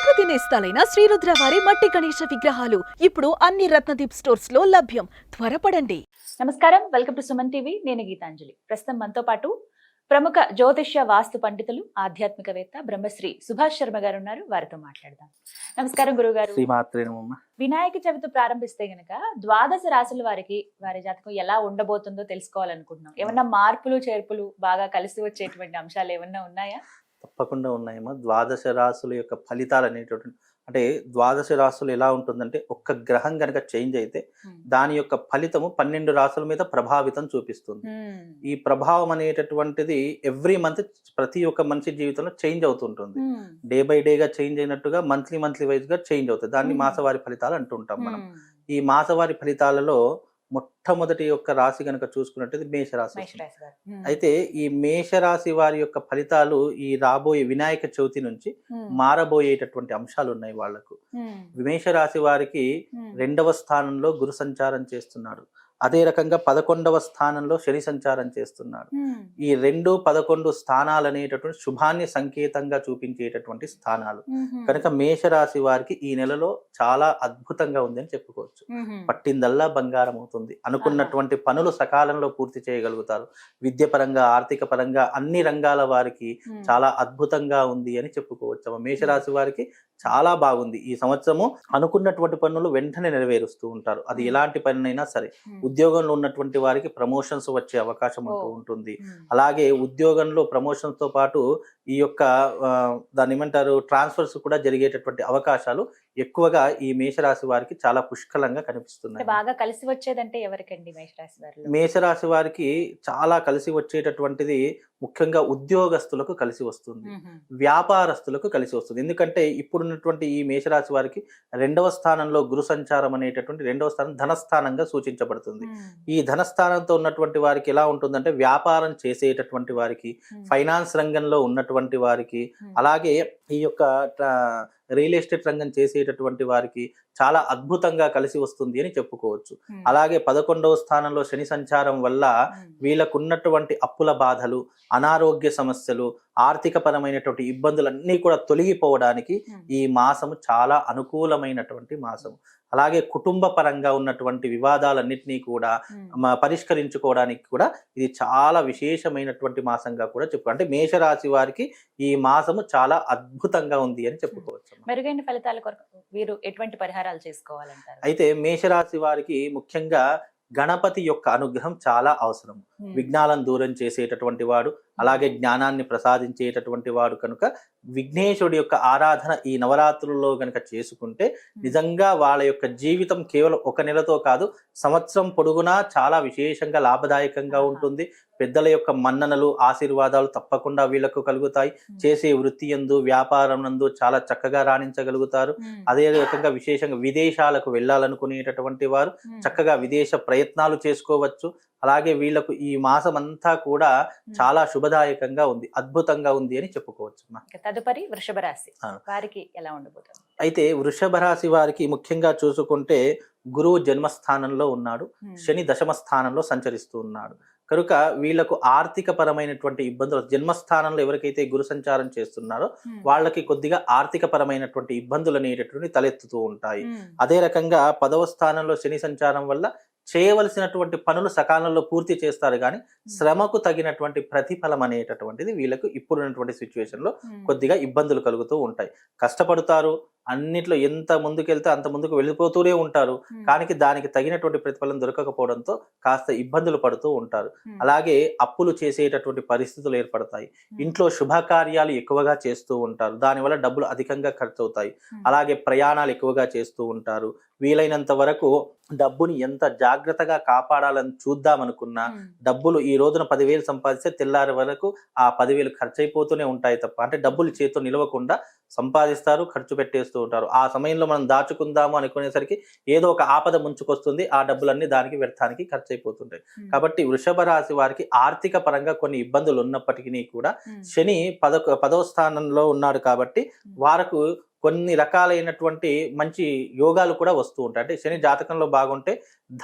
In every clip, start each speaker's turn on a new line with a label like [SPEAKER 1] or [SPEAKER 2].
[SPEAKER 1] ప్రకృతి నేస్తాలైన శ్రీరుద్ర వారి మట్టి గణేశ విగ్రహాలు ఇప్పుడు అన్ని రత్నదీప్ స్టోర్స్ లో లభ్యం. త్వరపడండి.
[SPEAKER 2] నమస్కారం, వెల్కమ్ టు సుమన్ టీవీ. నేను గీతాంజలి. ప్రస్తుతం మనతో పాటు ప్రముఖ జ్యోతిష్య వాస్తు పండితులు, ఆధ్యాత్మికవేత్త బ్రహ్మశ్రీ సుభాష్ శర్మ గారు ఉన్నారు. వారితో మాట్లాడదాం. నమస్కారం గురుగారు. వినాయక చవితి ప్రారంభిస్తే గనక ద్వాదశ రాశుల వారికి వారి జాతకం ఎలా ఉండబోతుందో తెలుసుకోవాలనుకుంటున్నాం. ఏమన్నా మార్పులు చేర్పులు బాగా కలిసి వచ్చేటువంటి అంశాలు ఏమన్నా ఉన్నాయా?
[SPEAKER 3] తప్పకుండా ఉన్నాయమ్మా. ద్వాదశ రాశుల యొక్క ఫలితాలు అనేటటువంటి అంటే ద్వాదశ రాశులు ఎలా ఉంటుందంటే ఒక్క గ్రహం కనుక చేంజ్ అయితే దాని యొక్క ఫలితము 12 రాశుల మీద ప్రభావితం చూపిస్తుంది. ఈ ప్రభావం అనేటటువంటిది ఎవ్రీ మంత్ ప్రతి ఒక్క మనిషి జీవితంలో చేంజ్ అవుతుంటుంది. డే బై డేగా చేంజ్ అయినట్టుగా మంత్లీ వైజ్ గా చేంజ్ అవుతుంది. దాన్ని మాసవారి ఫలితాలు అంటుంటాం మనం. ఈ మాసవారి ఫలితాలలో మొట్టమొదటి యొక్క రాశి కనుక చూసుకున్నట్టు మేషరాశి. అయితే ఈ మేషరాశి వారి యొక్క ఫలితాలు ఈ రాబోయే వినాయక చవితి నుంచి మారబోయేటటువంటి అంశాలు ఉన్నాయి వాళ్లకు. మేషరాశి వారికి 2వ స్థానంలో గురు సంచారం చేస్తున్నాడు. అదే రకంగా 11వ స్థానంలో శని సంచారం చేస్తున్నాడు. ఈ 2, 11 స్థానాలు అనేటటువంటి శుభాన్ని సంకేతంగా చూపించేటటువంటి స్థానాలు కనుక మేషరాశి వారికి ఈ నెలలో చాలా అద్భుతంగా ఉందని చెప్పుకోవచ్చు. పట్టిందల్లా బంగారం అవుతుంది. అనుకున్నటువంటి పనులు సకాలంలో పూర్తి చేయగలుగుతారు. విద్య పరంగా, ఆర్థిక పరంగా అన్ని రంగాల వారికి చాలా అద్భుతంగా ఉంది అని చెప్పుకోవచ్చు. మేషరాశి వారికి చాలా బాగుంది. ఈ సంవత్సరము అనుకున్నటువంటి పనులు వెంటనే నెరవేరుస్తూ ఉంటారు. అది ఎలాంటి పనినైనా సరే. ఉద్యోగంలో ఉన్నటువంటి వారికి ప్రమోషన్స్ వచ్చే అవకాశం ఉంటూ ఉంటుంది. అలాగే ఉద్యోగంలో ప్రమోషన్స్ తో పాటు ఈ యొక్క దాన్ని ఏమంటారు ట్రాన్స్ఫర్స్ కూడా జరిగేటటువంటి అవకాశాలు ఎక్కువగా ఈ మేషరాశి వారికి చాలా పుష్కలంగా కనిపిస్తున్నాయి.
[SPEAKER 2] బాగా కలిసి వచ్చేదంటే ఎవరికండి మేషరాశి వారిలో?
[SPEAKER 3] మేషరాశి వారికి చాలా కలిసి వచ్చేటటువంటిది ముఖ్యంగా ఉద్యోగస్తులకు కలిసి వస్తుంది, వ్యాపారస్తులకు కలిసి వస్తుంది. ఎందుకంటే ఇప్పుడున్నటువంటి ఈ మేషరాశి వారికి 2వ స్థానంలో గురు సంచారం అనేటటువంటి 2వ స్థానం ధనస్థానంగా సూచించబడుతుంది. ఈ ధనస్థానంతో ఉన్నటువంటి వారికి ఎలా ఉంటుందంటే వ్యాపారం చేసేటటువంటి వారికి, ఫైనాన్స్ రంగంలో ఉన్నటువంటి వారికి, అలాగే ఈ యొక్క రియల్ ఎస్టేట్ రంగం చేసేటటువంటి వారికి చాలా అద్భుతంగా కలిసి వస్తుంది అని చెప్పుకోవచ్చు. అలాగే 11వ స్థానంలో శని సంచారం వల్ల వీళ్ళకున్నటువంటి అప్పుల బాధలు, అనారోగ్య సమస్యలు, ఆర్థిక పరమైనటువంటి ఇబ్బందులన్నీ కూడా తొలగిపోవడానికి ఈ మాసము చాలా అనుకూలమైనటువంటి మాసము. అలాగే కుటుంబ పరంగా ఉన్నటువంటి వివాదాలన్నింటినీ కూడా పరిష్కరించుకోవడానికి కూడా ఇది చాలా విశేషమైనటువంటి మాసంగా కూడా చెప్పుకో. అంటే మేషరాశి వారికి ఈ మాసము చాలా అద్భుతంగా ఉంది అని చెప్పుకోవచ్చు.
[SPEAKER 2] మెరుగైన ఫలితాల కొరకు వీరు ఎటువంటి పరిహారాలు చేసుకోవాలంటారు?
[SPEAKER 3] అయితే మేషరాశి వారికి ముఖ్యంగా గణపతి యొక్క అనుగ్రహం చాలా అవసరం. విఘ్నాలను దూరం చేసేటటువంటి వాడు, అలాగే జ్ఞానాన్ని ప్రసాదించేటటువంటి వాడు కనుక విఘ్నేశుడి యొక్క ఆరాధన ఈ నవరాత్రుల్లో గనక చేసుకుంటే నిజంగా వాళ్ళ యొక్క జీవితం కేవలం 1 నెలతో కాదు, సంవత్సరం పొడుగునా చాలా విశేషంగా లాభదాయకంగా ఉంటుంది. పెద్దల యొక్క మన్ననలు, ఆశీర్వాదాలు తప్పకుండా వీళ్ళకు కలుగుతాయి. చేసే వృత్తి యందు, వ్యాపారం నందు చాలా చక్కగా రాణించగలుగుతారు. అదే రకంగా విశేషంగా విదేశాలకు వెళ్ళాలనుకునేటటువంటి వారు చక్కగా విదేశ ప్రయత్నాలు చేసుకోవచ్చు. అలాగే వీళ్లకు ఈ మాసం అంతా కూడా చాలా శుభదాయకంగా ఉంది, అద్భుతంగా ఉంది అని చెప్పుకోవచ్చు.
[SPEAKER 2] తదుపరి వృషభ రాశి వారికి ఎలా ఉండబోతుంది?
[SPEAKER 3] అయితే వృషభ రాశి వారికి ముఖ్యంగా చూసుకుంటే గురువు జన్మస్థానంలో ఉన్నాడు, శని దశమ స్థానంలో సంచరిస్తూ ఉన్నాడు. కనుక వీళ్లకు ఆర్థిక పరమైనటువంటి ఇబ్బందులు, జన్మస్థానంలో ఎవరికైతే గురు సంచారం చేస్తున్నారో వాళ్ళకి కొద్దిగా ఆర్థిక పరమైనటువంటి ఇబ్బందులు అనేటటువంటి తలెత్తుతూ ఉంటాయి. అదే రకంగా 10వ స్థానంలో శని సంచారం వల్ల చేయవలసినటువంటి పనులు సకాలంలో పూర్తి చేస్తారు, కానీ శ్రమకు తగినటువంటి ప్రతిఫలం అనేటటువంటిది వీళ్ళకు ఇప్పుడున్నటువంటి సిచ్యువేషన్ లో కొద్దిగా ఇబ్బందులు కలుగుతూ ఉంటాయి. కష్టపడతారు, అన్నిట్లో ఎంత ముందుకెళ్తే అంత ముందుకు వెళ్ళిపోతూనే ఉంటారు, కానీ దానికి తగినటువంటి ప్రతిఫలం దొరకకపోవడంతో కాస్త ఇబ్బందులు పడుతూ ఉంటారు. అలాగే అప్పులు చేసేటటువంటి పరిస్థితులు ఏర్పడతాయి. ఇంట్లో శుభకార్యాలు ఎక్కువగా చేస్తూ ఉంటారు, దానివల్ల డబ్బులు అధికంగా ఖర్చు అవుతాయి. అలాగే ప్రయాణాలు ఎక్కువగా చేస్తూ ఉంటారు. వీలైనంత వరకు డబ్బుని ఎంత జాగ్రత్తగా కాపాడాలని చూద్దామనుకున్నా డబ్బులు ఈ రోజున 10,000 సంపాదిస్తే తెల్లారి వరకు ఆ 10,000 ఖర్చు అయిపోతూనే ఉంటాయి తప్ప, అంటే డబ్బులు చేతితో నిలవకుండా సంపాదిస్తారు, ఖర్చు పెట్టేస్తూ ఉంటారు. ఆ సమయంలో మనం దాచుకుందాము అనుకునేసరికి ఏదో ఒక ఆపద ముంచుకొస్తుంది, ఆ డబ్బులన్నీ దానికి వ్యర్థానికి ఖర్చు అయిపోతుంటాయి. కాబట్టి వృషభ రాశి వారికి ఆర్థిక పరంగా కొన్ని ఇబ్బందులు ఉన్నప్పటికీ కూడా శని 10వ స్థానంలో ఉన్నాడు కాబట్టి వారికి కొన్ని రకాలైనటువంటి మంచి యోగాలు కూడా వస్తూ ఉంటాయి. అంటే శని జాతకంలో బాగుంటే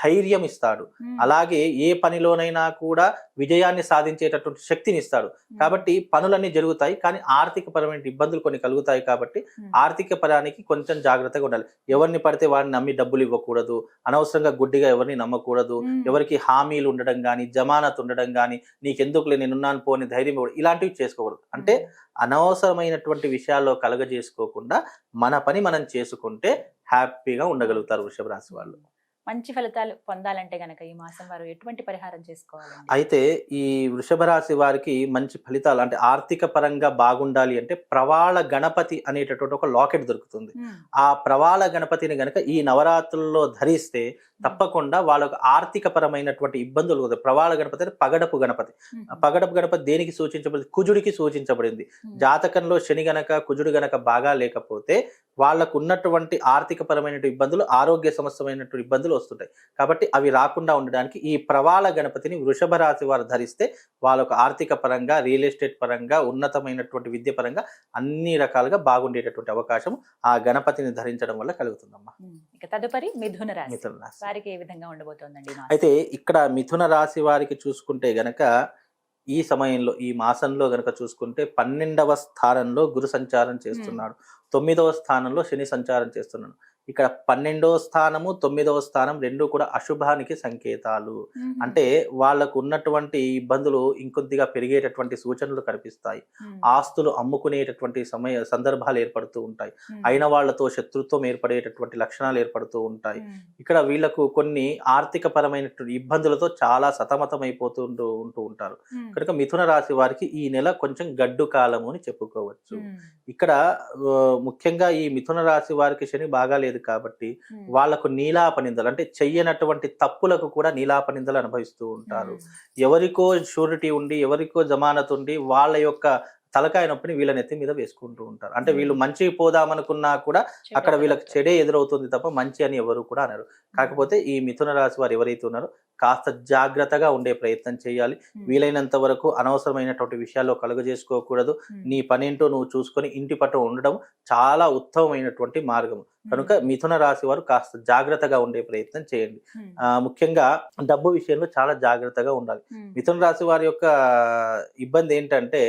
[SPEAKER 3] ధైర్యం ఇస్తాడు. అలాగే ఏ పనిలోనైనా కూడా విజయాన్ని సాధించేటటువంటి శక్తిని ఇస్తాడు. కాబట్టి పనులన్నీ జరుగుతాయి, కానీ ఆర్థిక పరమైన ఇబ్బందులు కొన్ని కలుగుతాయి. కాబట్టి ఆర్థిక పరానికి కొంచెం జాగ్రత్తగా ఉండాలి. ఎవరిని పడితే వారిని నమ్మి డబ్బులు ఇవ్వకూడదు, అనవసరంగా గుడ్డిగా ఎవరిని నమ్మకూడదు, ఎవరికి హామీలు ఉండడం కానీ జమానత్ ఉండడం కానీ నీకెందుకులే నేనున్నాను పోని ధైర్యం ఇవ్వడం ఇలాంటివి చేసుకోకూడదు. అంటే అనవసరమైనటువంటి విషయాల్లో కలగజేసుకోకుండా మన పని మనం చేసుకుంటే హ్యాపీగా ఉండగలుగుతారు వృషభ రాశి వాళ్ళు.
[SPEAKER 2] మంచి ఫలితాలు పొందాలంటే గనక ఈ మాసం వారు ఎటువంటి పరిహారం చేసుకోవాలండి?
[SPEAKER 3] అయితే ఈ వృషభ రాశి వారికి మంచి ఫలితాలు అంటే ఆర్థిక పరంగా బాగుండాలి అంటే ప్రవాళ గణపతి అనేటటువంటి ఒక లాకెట్ దొరుకుతుంది. ఆ ప్రవాళ గణపతిని గనక ఈ నవరాత్రుల్లో ధరిస్తే తప్పకుండా వాళ్ళకు ఆర్థిక పరమైనటువంటి ఇబ్బందులు కలుగుతాయి. ప్రవాళ గణపతి అంటే పగడపు గణపతి. పగడపు గణపతి దేనికి సూచించబడింది? కుజుడికి సూచించబడింది. జాతకంలో శని గనక కుజుడు గనక బాగా లేకపోతే వాళ్ళకు ఉన్నటువంటి ఆర్థిక పరమైన ఇబ్బందులు, ఆరోగ్య సమస్యమైనటువంటి ఇబ్బందులు వస్తుంటాయి. కాబట్టి అవి రాకుండా ఉండడానికి ఈ ప్రవాళ గణపతిని వృషభ రాశి వారు ధరిస్తే వాళ్ళకు ఆర్థిక పరంగా, రియల్ ఎస్టేట్ పరంగా, ఉన్నతమైనటువంటి విద్య పరంగా అన్ని రకాలుగా బాగుండేటటువంటి అవకాశం ఆ గణపతిని ధరించడం వల్ల కలుగుతుందమ్మా.
[SPEAKER 2] ఇక తదుపరి మిథున రాశి
[SPEAKER 3] మిథున రాశి
[SPEAKER 2] వారికి ఏ విధంగా ఉండబోతోందండి?
[SPEAKER 3] అయితే ఇక్కడ మిథున రాశి వారికి చూసుకుంటే గనక ఈ సమయంలో ఈ మాసంలో గనక చూసుకుంటే 12వ స్థానంలో గురు సంచారం చేస్తున్నాడు, 9వ స్థానంలో శని సంచారం చేస్తున్నాడు. ఇక్కడ 12వ స్థానము 9వ స్థానం రెండు కూడా అశుభానికి సంకేతాలు. అంటే వాళ్ళకు ఉన్నటువంటి ఇబ్బందులు ఇంకొద్దిగా పెరిగేటటువంటి సూచనలు కనిపిస్తాయి. ఆస్తులు అమ్ముకునేటటువంటి సందర్భాలు ఏర్పడుతూ ఉంటాయి. అయిన వాళ్లతో శత్రుత్వం ఏర్పడేటటువంటి లక్షణాలు ఏర్పడుతూ ఉంటాయి. ఇక్కడ వీళ్లకు కొన్ని ఆర్థిక పరమైనటువంటి ఇబ్బందులతో చాలా సతమతం అయిపోతూ ఉంటారు. కనుక మిథున రాశి వారికి ఈ నెల కొంచెం గడ్డు కాలము అని చెప్పుకోవచ్చు. ఇక్కడ ముఖ్యంగా ఈ మిథున రాశి వారికి శని బాగా లేదు కాబట్టి వాళ్లకు నీలాపనిందలు అంటే చెయ్యనటువంటి తప్పులకు కూడా నీలాపనిందలు అనుభవిస్తూ ఉంటారు. ఎవరికో షూరిటీ ఉండి ఎవరికో జమానత్ ఉండి వాళ్ళ యొక్క తలకాయ నొప్పిని వీళ్ళ నెత్తి మీద వేసుకుంటూ ఉంటారు. అంటే వీళ్ళు మంచి పోదామనుకున్నా కూడా అక్కడ వీళ్ళకి చెడే ఎదురవుతుంది తప్ప మంచి అని ఎవరు కూడా అనరు. కాకపోతే ఈ మిథున రాశి వారు ఎవరైతే ఉన్నారో కాస్త జాగ్రత్తగా ఉండే ప్రయత్నం చేయాలి. వీలైనంత వరకు అనవసరమైనటువంటి విషయాల్లో కలుగజేసుకోకూడదు. నీ పనేంటో నువ్వు చూసుకొని ఇంటి పట్టు ఉండడం చాలా ఉత్తమమైనటువంటి మార్గం. కనుక మిథున రాశి వారు కాస్త జాగ్రత్తగా ఉండే ప్రయత్నం చేయండి. ముఖ్యంగా డబ్బు విషయంలో చాలా జాగ్రత్తగా ఉండాలి. మిథున రాశి వారి యొక్క ఇబ్బంది ఏంటంటే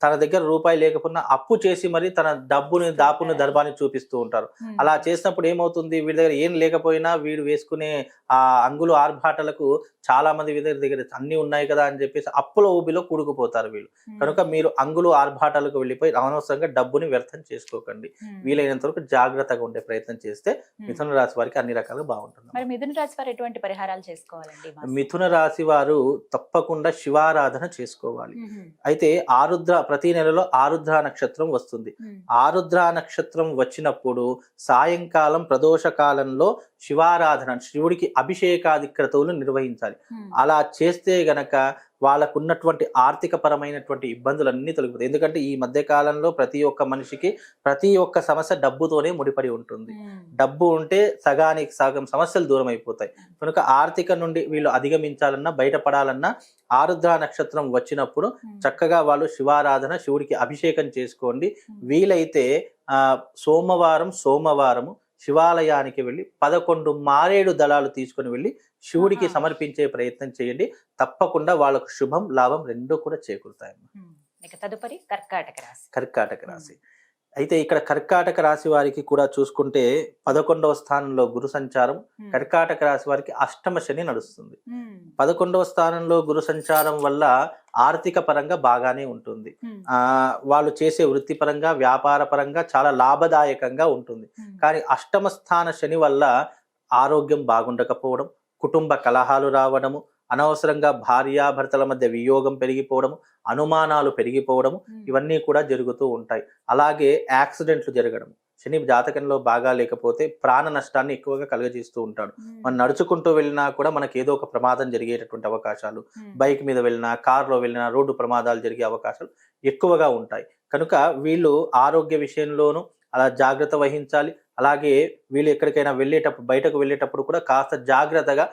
[SPEAKER 3] తన దగ్గర రూపాయి లేకపోయినా అప్పు చేసి మరి తన డబ్బుని దాపుని దర్బాన్ని చూపిస్తూ ఉంటారు. అలా చేసినప్పుడు ఏమవుతుంది, వీడి దగ్గర ఏం లేకపోయినా వీడు వేసుకునే ఆ అంగులు ఆర్భాటలకు చాలా మంది దగ్గర అన్ని ఉన్నాయి కదా అని చెప్పేసి అప్పుల ఊబిలో కూడుకుపోతారు వీళ్ళు. కనుక మీరు అంగులు ఆర్భాటాలకు వెళ్ళిపోయి అనవసరంగా డబ్బుని వ్యర్థం చేసుకోకండి. వీలైనంత వరకు జాగ్రత్తగా ఉండే ప్రయత్నం చేస్తే మిథున రాశి వారికి అన్ని రకాలుగా బాగుంటుంది.
[SPEAKER 2] మరి మిథున రాశి వారు ఎటువంటి పరిహారాలు చేసుకోవాలండి?
[SPEAKER 3] మిథున రాశి వారు తప్పకుండా శివారాధన చేసుకోవాలి. అయితే ప్రతి నెలలో ఆరుద్ర నక్షత్రం వస్తుంది. ఆరుద్ర నక్షత్రం వచ్చినప్పుడు సాయంకాలం ప్రదోష కాలంలో శివారాధన, శివుడికి అభిషేకాది క్రతువులు నిర్వహించాలి. అలా చేస్తే గనక వాళ్ళకు ఉన్నటువంటి ఆర్థిక పరమైనటువంటి ఇబ్బందులన్నీ తొలగిపోతాయి. ఎందుకంటే ఈ మధ్య కాలంలో ప్రతి ఒక్క మనిషికి ప్రతి ఒక్క సమస్య డబ్బుతోనే ముడిపడి ఉంటుంది. డబ్బు ఉంటే సగానికి సగం సమస్యలు దూరం అయిపోతాయి. కనుక ఆర్థిక నుండి వీళ్ళు అధిగమించాలన్నా బయటపడాలన్నా ఆరుద్ర నక్షత్రం వచ్చినప్పుడు చక్కగా వాళ్ళు శివారాధన, శివుడికి అభిషేకం చేసుకోండి. వీలైతే సోమవారము శివాలయానికి వెళ్ళి 11 మారేడు దళాలు తీసుకుని వెళ్ళి శివుడికి సమర్పించే ప్రయత్నం చేయండి. తప్పకుండా వాళ్ళకు శుభం లాభం రెండూ కూడా చేకూరుతాయి.
[SPEAKER 2] తదుపరి
[SPEAKER 3] కర్కాటక రాశి. అయితే ఇక్కడ కర్కాటక రాశి వారికి కూడా చూసుకుంటే 11వ స్థానంలో గురు సంచారం. కర్కాటక రాశి వారికి అష్టమ శని నడుస్తుంది. 11వ స్థానంలో గురు సంచారం వల్ల ఆర్థిక పరంగా బాగానే ఉంటుంది. వాళ్ళు చేసే వృత్తి పరంగా, వ్యాపార పరంగా చాలా లాభదాయకంగా ఉంటుంది. కానీ అష్టమ స్థాన శని వల్ల ఆరోగ్యం బాగుండకపోవడం, కుటుంబ కలహాలు రావడము, అనవసరంగా భార్యాభర్తల మధ్య వియోగం పెరిగిపోవడము, అనుమానాలు పెరిగిపోవడము ఇవన్నీ కూడా జరుగుతూ ఉంటాయి. అలాగే యాక్సిడెంట్లు జరగడం. శని జాతకంలో బాగా లేకపోతే ప్రాణ నష్టాన్ని ఎక్కువగా కలుగజేస్తూ ఉంటాడు. మనం నడుచుకుంటూ వెళ్ళినా కూడా మనకి ఏదో ఒక ప్రమాదం జరిగేటటువంటి అవకాశాలు, బైక్ మీద వెళ్ళినా, కారులో వెళ్ళినా రోడ్డు ప్రమాదాలు జరిగే అవకాశాలు ఎక్కువగా ఉంటాయి. కనుక వీళ్ళు ఆరోగ్య విషయంలోనూ అలా జాగ్రత్త వహించాలి. అలాగే వీళ్ళు ఎక్కడికైనా బయటకు వెళ్ళేటప్పుడు కూడా కాస్త జాగ్రత్తగా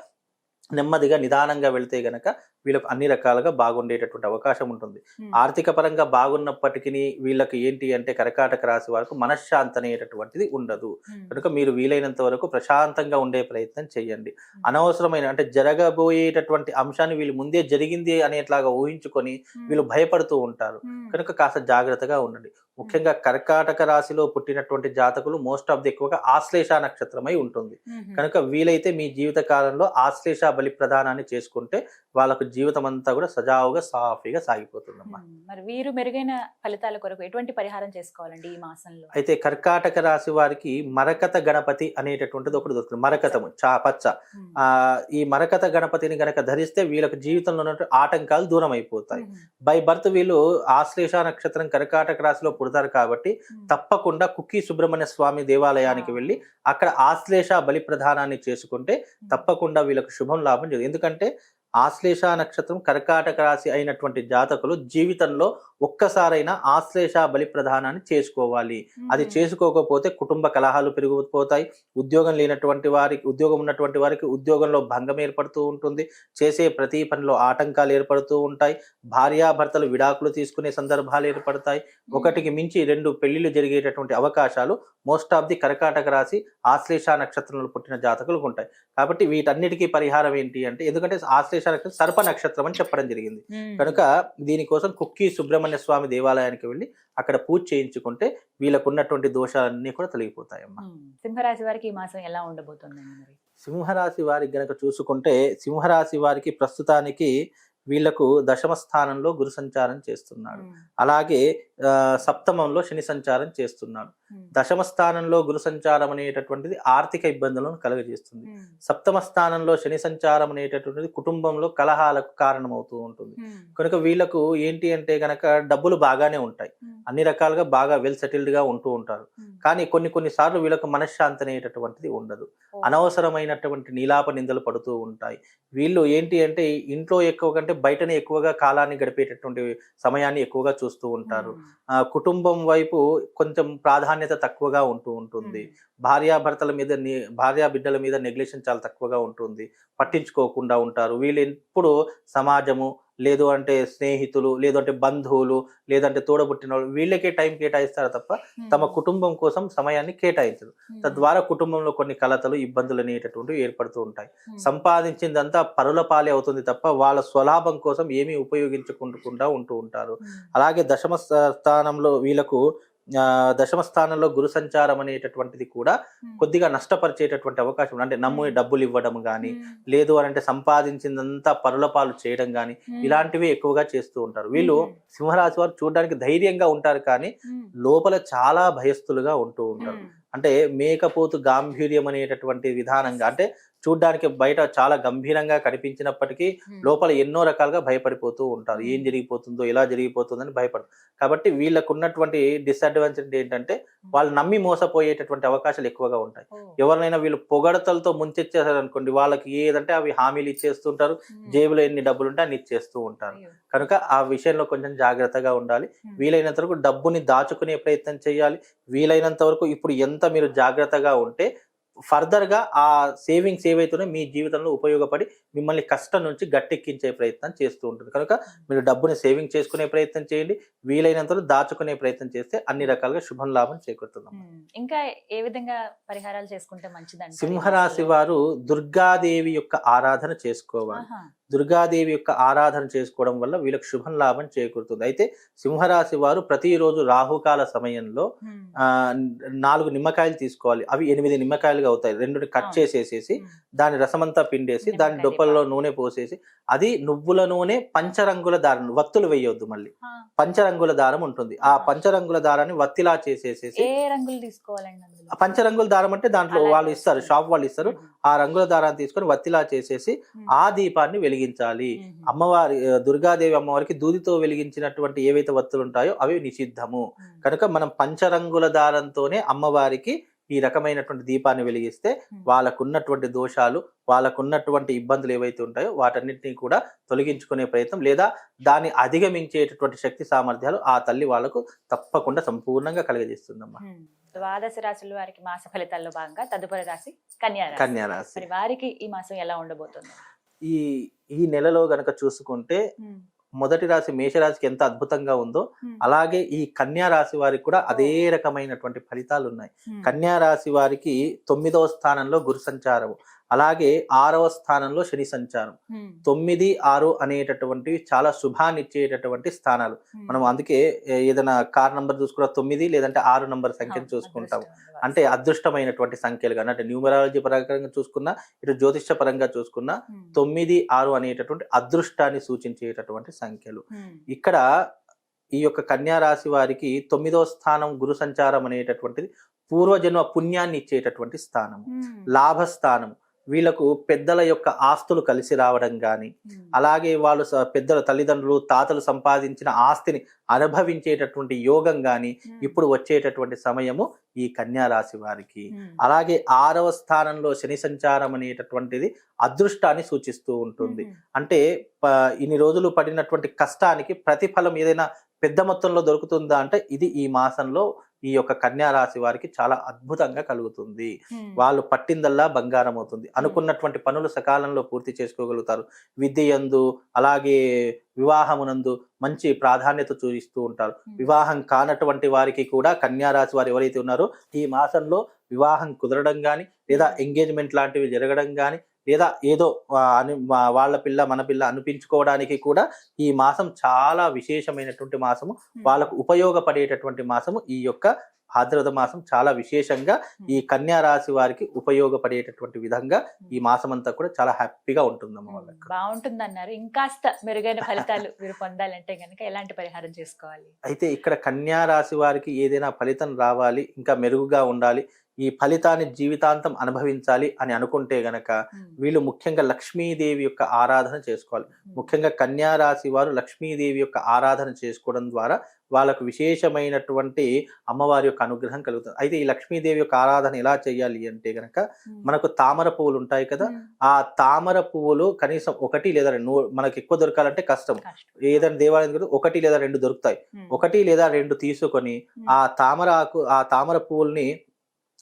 [SPEAKER 3] నెమ్మదిగా నిదానంగా వెళ్తే గనక వీళ్ళకు అన్ని రకాలుగా బాగుండేటటువంటి అవకాశం ఉంటుంది. ఆర్థిక పరంగా బాగున్నప్పటికీ వీళ్ళకి ఏంటి అంటే కర్కాటక రాశి వారికి మనశ్శాంతి అనేటటువంటిది ఉండదు. కనుక మీరు వీలైనంత వరకు ప్రశాంతంగా ఉండే ప్రయత్నం చేయండి. అనవసరమైన అంటే జరగబోయేటటువంటి అంశాన్ని వీళ్ళు ముందే జరిగింది అనేట్లాగా ఊహించుకొని వీళ్ళు భయపడుతూ ఉంటారు. కనుక కాస్త జాగ్రత్తగా ఉండండి. ముఖ్యంగా కర్కాటక రాశిలో పుట్టినటువంటి జాతకులు మోస్ట్ ఆఫ్ ది ఎక్కువగా ఆశ్లేష నక్షత్రమై ఉంటుంది. కనుక వీలైతే మీ జీవిత కాలంలో ఆశ్లేష బలి ప్రదానాన్ని చేసుకుంటే వాళ్ళకు జీవితం అంతా కూడా సజావుగా సాఫీగా సాగిపోతుందమ్మా.
[SPEAKER 2] మరి వీరు మెరుగైన ఫలితాల కొరకు ఎటువంటి పరిహారం చేసుకోవాలండి ఈ మాసంలో?
[SPEAKER 3] అయితే కర్కాటక రాశి వారికి మరకత గణపతి అనేటటువంటిది ఒకటి దొరుకుతుంది. మరకతము పచ్చ. ఈ మరకత గణపతిని గనక ధరిస్తే వీళ్ళకి జీవితంలో ఉన్నటువంటి ఆటంకాలు దూరం అయిపోతాయి. బై బర్త్ వీళ్ళు ఆశ్లేష నక్షత్రం కర్కాటక రాశిలో పుడతారు కాబట్టి తప్పకుండా కుక్కి సుబ్రహ్మణ్య స్వామి దేవాలయానికి వెళ్ళి అక్కడ ఆశ్లేష బలి ప్రధానాన్ని చేసుకుంటే తప్పకుండా వీళ్ళకి శుభం లాభం జరుగుతుంది. ఎందుకంటే ఆశ్లేష నక్షత్రం కర్కాటక రాశి అయినటువంటి జాతకులు జీవితంలో ఒక్కసారైనా ఆశ్లేష బలి ప్రధానాన్ని చేసుకోవాలి. అది చేసుకోకపోతే కుటుంబ కలహాలు పెరిగిపోతాయి. ఉద్యోగం లేనటువంటి వారికి, ఉద్యోగం ఉన్నటువంటి వారికి ఉద్యోగంలో భంగం ఏర్పడుతూ ఉంటుంది. చేసే ప్రతి పనిలో ఆటంకాలు ఏర్పడుతూ ఉంటాయి. భార్యాభర్తలు విడాకులు తీసుకునే సందర్భాలు ఏర్పడతాయి. ఒకటికి మించి 2 పెళ్లిళ్ళు జరిగేటటువంటి అవకాశాలు మోస్ట్ ఆఫ్ ది కర్కాటక రాశి ఆశ్లేష నక్షత్రంలో పుట్టిన జాతకులకు ఉంటాయి. కాబట్టి వీటన్నిటికీ పరిహారం ఏంటి అంటే, ఎందుకంటే ఆశ్లేష నక్షత్రం సర్ప నక్షత్రం అని చెప్పడం జరిగింది. కనుక దీనికోసం కుక్కి సుబ్రహ్మణ్య స్వామి దేవాలయానికి వెళ్ళి అక్కడ పూజ చేయించుకుంటే వీళ్ళకు ఉన్నటువంటి దోషాలన్నీ కూడా తొలగిపోతాయమ్మా.
[SPEAKER 2] సింహరాశి వారికి ఈ మాసం ఎలా ఉండబోతుంది?
[SPEAKER 3] సింహరాశి వారికి గనక చూసుకుంటే సింహరాశి వారికి ప్రస్తుతానికి వీళ్లకు దశమ స్థానంలో గురు సంచారం చేస్తున్నాడు. అలాగే సప్తమంలో శని సంచారం చేస్తున్నాడు. దశమ స్థానంలో గురు సంచారం అనేటటువంటిది ఆర్థిక ఇబ్బందులను కలుగజేస్తుంది. సప్తమ స్థానంలో శని సంచారం అనేటటువంటిది కుటుంబంలో కలహాలకు కారణమవుతూ ఉంటుంది. కనుక వీళ్ళకు ఏంటి అంటే గనక డబ్బులు బాగానే ఉంటాయి, అన్ని రకాలుగా బాగా వెల్ సెటిల్డ్ గా ఉంటూ ఉంటారు. కానీ కొన్ని సార్లు వీళ్ళకు మనశ్శాంతి అనేటటువంటిది ఉండదు. అనవసరమైనటువంటి నీలాప నిందలు పడుతూ ఉంటాయి. వీళ్ళు ఏంటి అంటే ఇంట్లో ఎక్కువ కంటే బయటనే ఎక్కువగా కాలాన్ని గడిపేటటువంటి సమయాన్ని ఎక్కువగా చూస్తూ ఉంటారు. కుటుంబం వైపు కొంచెం ప్రాధాన్యత తక్కువగా ఉంటూ ఉంటుంది. భార్యా బిడ్డల మీద నెగ్లెక్షన్ చాలా తక్కువగా ఉంటుంది. పట్టించుకోకుండా ఉంటారు. వీళ్ళు ఎప్పుడు సమాజము, లేదు అంటే స్నేహితులు, లేదు అంటే బంధువులు, లేదంటే తోడబుట్టిన వాళ్ళు, వీళ్ళకే టైం కేటాయిస్తారు తప్ప తమ కుటుంబం కోసం సమయాన్ని కేటాయించరు. తద్వారా కుటుంబంలో కొన్ని కలతలు, ఇబ్బందులు అనేటటువంటివి ఏర్పడుతూ ఉంటాయి. సంపాదించిందంతా పరుల పాలే అవుతుంది తప్ప వాళ్ళ స్వలాభం కోసం ఏమీ ఉపయోగించుకుంటూ ఉంటూ ఉంటారు. అలాగే దశమ స్థానంలో వీళ్ళకు దశమ స్థానంలో గురు సంచారం అనేటటువంటిది కూడా కొద్దిగా నష్టపరిచేటటువంటి అవకాశం ఉంది. అంటే నమ్ము డబ్బులు ఇవ్వడం కానీ, లేదు అని అంటే సంపాదించిందంతా పరుల పాలు చేయడం కానీ, ఇలాంటివి ఎక్కువగా చేస్తూ ఉంటారు. వీళ్ళు సింహరాశి వారు చూడడానికి ధైర్యంగా ఉంటారు కానీ లోపల చాలా భయస్థులుగా ఉంటూ ఉంటారు. అంటే మేకపోతు గాంభీర్యం అనేటటువంటి విధానంగా, అంటే చూడ్డానికి బయట చాలా గంభీరంగా కనిపించినప్పటికీ లోపల ఎన్నో రకాలుగా భయపడిపోతూ ఉంటారు. ఏం జరిగిపోతుందో, ఎలా జరిగిపోతుందని భయపడతారు. కాబట్టి వీళ్ళకు ఉన్నటువంటి డిసడ్వాంటేజ్ ఏంటంటే వాళ్ళు నమ్మి మోసపోయేటటువంటి అవకాశాలు ఎక్కువగా ఉంటాయి. ఎవరినైనా వీళ్ళు పొగడతలతో ముంచెచ్చేసారు అనుకోండి, వాళ్ళకి ఏదంటే అవి హామీలు ఇచ్చేస్తుంటారు. జేబులో ఎన్ని డబ్బులు ఉంటే అన్ని ఇచ్చేస్తూ ఉంటారు. కనుక ఆ విషయంలో కొంచెం జాగ్రత్తగా ఉండాలి. వీలైనంత వరకు డబ్బుని దాచుకునే ప్రయత్నం చేయాలి. వీలైనంత వరకు ఇప్పుడు ఎంత మీరు జాగ్రత్తగా ఉంటే ఫర్దర్ గా ఆ సేవింగ్స్ ఏవైతేనే మీ జీవితంలో ఉపయోగపడి మిమ్మల్ని కష్టం నుంచి గట్టెక్కించే ప్రయత్నం చేస్తూ ఉంటుంది. కనుక మీరు డబ్బుని సేవింగ్ చేసుకునే ప్రయత్నం చేయండి. వీలైనంత దాచుకునే ప్రయత్నం చేస్తే అన్ని రకాలుగా శుభం లాభం చేకూరుతుంది.
[SPEAKER 2] ఇంకా ఏ విధంగా పరిహారాలు చేసుకుంటే మంచిదండి?
[SPEAKER 3] సింహరాశి వారు దుర్గాదేవి యొక్క ఆరాధన చేసుకోవాలి. దుర్గాదేవి యొక్క ఆరాధన చేసుకోవడం వల్ల వీళ్ళకి శుభం లాభం చేకూరుతుంది. అయితే సింహరాశి వారు ప్రతిరోజు రాహుకాల సమయంలో 4 నిమ్మకాయలు తీసుకోవాలి. అవి 8 నిమ్మకాయలుగా అవుతాయి. 2 కట్ చేసేసేసి దాని రసమంతా పిండేసి దాని డొప్పల్లో నూనె పోసేసి, అది నువ్వుల నూనె పంచరంగుల దారం, వత్తులు వేయొద్దు, మళ్ళీ పంచరంగుల దారం ఉంటుంది. ఆ పంచరంగుల దారాన్ని వత్తిలా చేసేసేసి,
[SPEAKER 2] ఏ రంగులు తీసుకోవాలండి?
[SPEAKER 3] పంచరంగుల దారం అంటే దాంట్లో వాళ్ళు ఇస్తారు, షాప్ వాళ్ళు ఇస్తారు. ఆ రంగుల దారాన్ని తీసుకొని వత్తిలా చేసేసి ఆ దీపాన్ని వెలిగించాలి. అమ్మవారి దుర్గాదేవి అమ్మవారికి దూదితో వెలిగించినటువంటి ఏవైతే వత్తులు ఉంటాయో అవి నిషిద్ధము. కనుక మనం పంచరంగుల దారంతోనే అమ్మవారికి ఈ రకమైనటువంటి దీపాన్ని వెలిగిస్తే వాళ్ళకున్నటువంటి దోషాలు, వాళ్ళకున్నటువంటి ఇబ్బందులు ఏవైతే ఉంటాయో వాటన్నిటినీ కూడా తొలగించుకునే ప్రయత్నం, లేదా దాన్ని అధిగమించేటటువంటి శక్తి సామర్థ్యాలు ఆ తల్లి వాళ్ళకు తప్పకుండా సంపూర్ణంగా కలుగజేస్తుందమ్మా.
[SPEAKER 2] ద్వాదశ రాశుల వారికి మాస ఫలితాల్లో భాగంగా తదుపరి రాశి కన్యా రాశి.
[SPEAKER 3] మరి
[SPEAKER 2] వారికి ఈ మాసం ఎలా ఉండబోతుంది?
[SPEAKER 3] ఈ ఈ నెలలో గనక చూసుకుంటే మొదటి రాశి మేషరాశికి ఎంత అద్భుతంగా ఉందో అలాగే ఈ కన్యా రాశి వారికి కూడా అదే రకమైనటువంటి ఫలితాలు ఉన్నాయి. కన్యా రాశి వారికి 9వ స్థానంలో గురు సంచారం, అలాగే 6వ స్థానంలో శని సంచారం. 9, 6 అనేటటువంటివి చాలా శుభాన్ని ఇచ్చేటటువంటి స్థానాలు. మనం అందుకే ఏదైనా కార్ నంబర్ చూసుకున్న 9 లేదంటే 6 నంబర్ సంఖ్యను చూసుకుంటాం. అంటే అదృష్టమైనటువంటి సంఖ్యలు కానీ అంటే న్యూమరాలజీ పరంగా చూసుకున్నా ఇటు జ్యోతిష్య పరంగా చూసుకున్నా 9, 6 అనేటటువంటి అదృష్టాన్ని సూచించేటటువంటి సంఖ్యలు. ఇక్కడ ఈ యొక్క కన్యా రాశి వారికి 9వ స్థానం గురు సంచారం అనేటటువంటిది పూర్వజన్మ పుణ్యాన్ని ఇచ్చేటటువంటి స్థానం, లాభస్థానం. వీళ్ళకు పెద్దల యొక్క ఆస్తులు కలిసి రావడం కానీ, అలాగే వాళ్ళు పెద్దల తల్లిదండ్రులు తాతలు సంపాదించిన ఆస్తిని అనుభవించేటటువంటి యోగం కానీ ఇప్పుడు వచ్చేటటువంటి సమయము ఈ కన్యా రాశి వారికి. అలాగే 6వ స్థానంలో శని సంచారం అనేటటువంటిది అదృష్టాన్ని సూచిస్తూ ఉంటుంది. అంటే ఇన్ని రోజులు పడినటువంటి కష్టానికి ప్రతిఫలం ఏదైనా పెద్ద మొత్తంలో దొరుకుతుందా అంటే ఇది ఈ మాసంలో ఈ యొక్క కన్యా రాశి వారికి చాలా అద్భుతంగా కలుగుతుంది. వాళ్ళు పట్టిందల్లా బంగారం అవుతుంది. అనుకున్నటువంటి పనులు సకాలంలో పూర్తి చేసుకోగలుగుతారు. విద్యయందు అలాగే వివాహమునందు మంచి ప్రాధాన్యత చూపిస్తూ ఉంటారు. వివాహం కానటువంటి వారికి కూడా కన్యా రాశి వారు ఎవరైతే ఉన్నారో ఈ మాసంలో వివాహం కుదరడం కానీ లేదా ఎంగేజ్మెంట్ లాంటివి జరగడం కానీ లేదా ఏదో వాళ్ళ పిల్ల మన పిల్ల అనిపించుకోవడానికి కూడా ఈ మాసం చాలా విశేషమైనటువంటి మాసము. వాళ్ళకు ఉపయోగపడేటటువంటి మాసము ఈ యొక్క భాద్రపద మాసం. చాలా విశేషంగా ఈ కన్యా రాశి వారికి ఉపయోగపడేటటువంటి విధంగా ఈ మాసం అంతా కూడా చాలా హ్యాపీగా ఉంటుందమ్మ. వాళ్ళకి
[SPEAKER 2] బాగుంటుంది అన్నారు. ఇంకాస్త మెరుగైన ఫలితాలు మీరు పొందాలంటే కనుక ఎలాంటి పరిహారం చేసుకోవాలి?
[SPEAKER 3] అయితే ఇక్కడ కన్యా రాశి వారికి ఏదైనా ఫలితం రావాలి, ఇంకా మెరుగుగా ఉండాలి, ఈ ఫలితాన్ని జీవితాంతం అనుభవించాలి అని అనుకుంటే గనక వీళ్ళు ముఖ్యంగా లక్ష్మీదేవి యొక్క ఆరాధన చేసుకోవాలి. ముఖ్యంగా కన్యా రాశి వారు లక్ష్మీదేవి యొక్క ఆరాధన చేసుకోవడం ద్వారా వాళ్ళకు విశేషమైనటువంటి అమ్మవారి యొక్క అనుగ్రహం కలుగుతుంది. అయితే ఈ లక్ష్మీదేవి యొక్క ఆరాధన ఎలా చేయాలి అంటే గనక మనకు తామర పువ్వులు ఉంటాయి కదా, ఆ తామర పువ్వులు కనీసం 1 లేదా 2, మనకు ఎక్కువ దొరకాలంటే కష్టం. ఏదైనా దేవాలయం 1 లేదా 2 దొరుకుతాయి. 1 లేదా 2 తీసుకొని ఆ తామర పువ్వుల్ని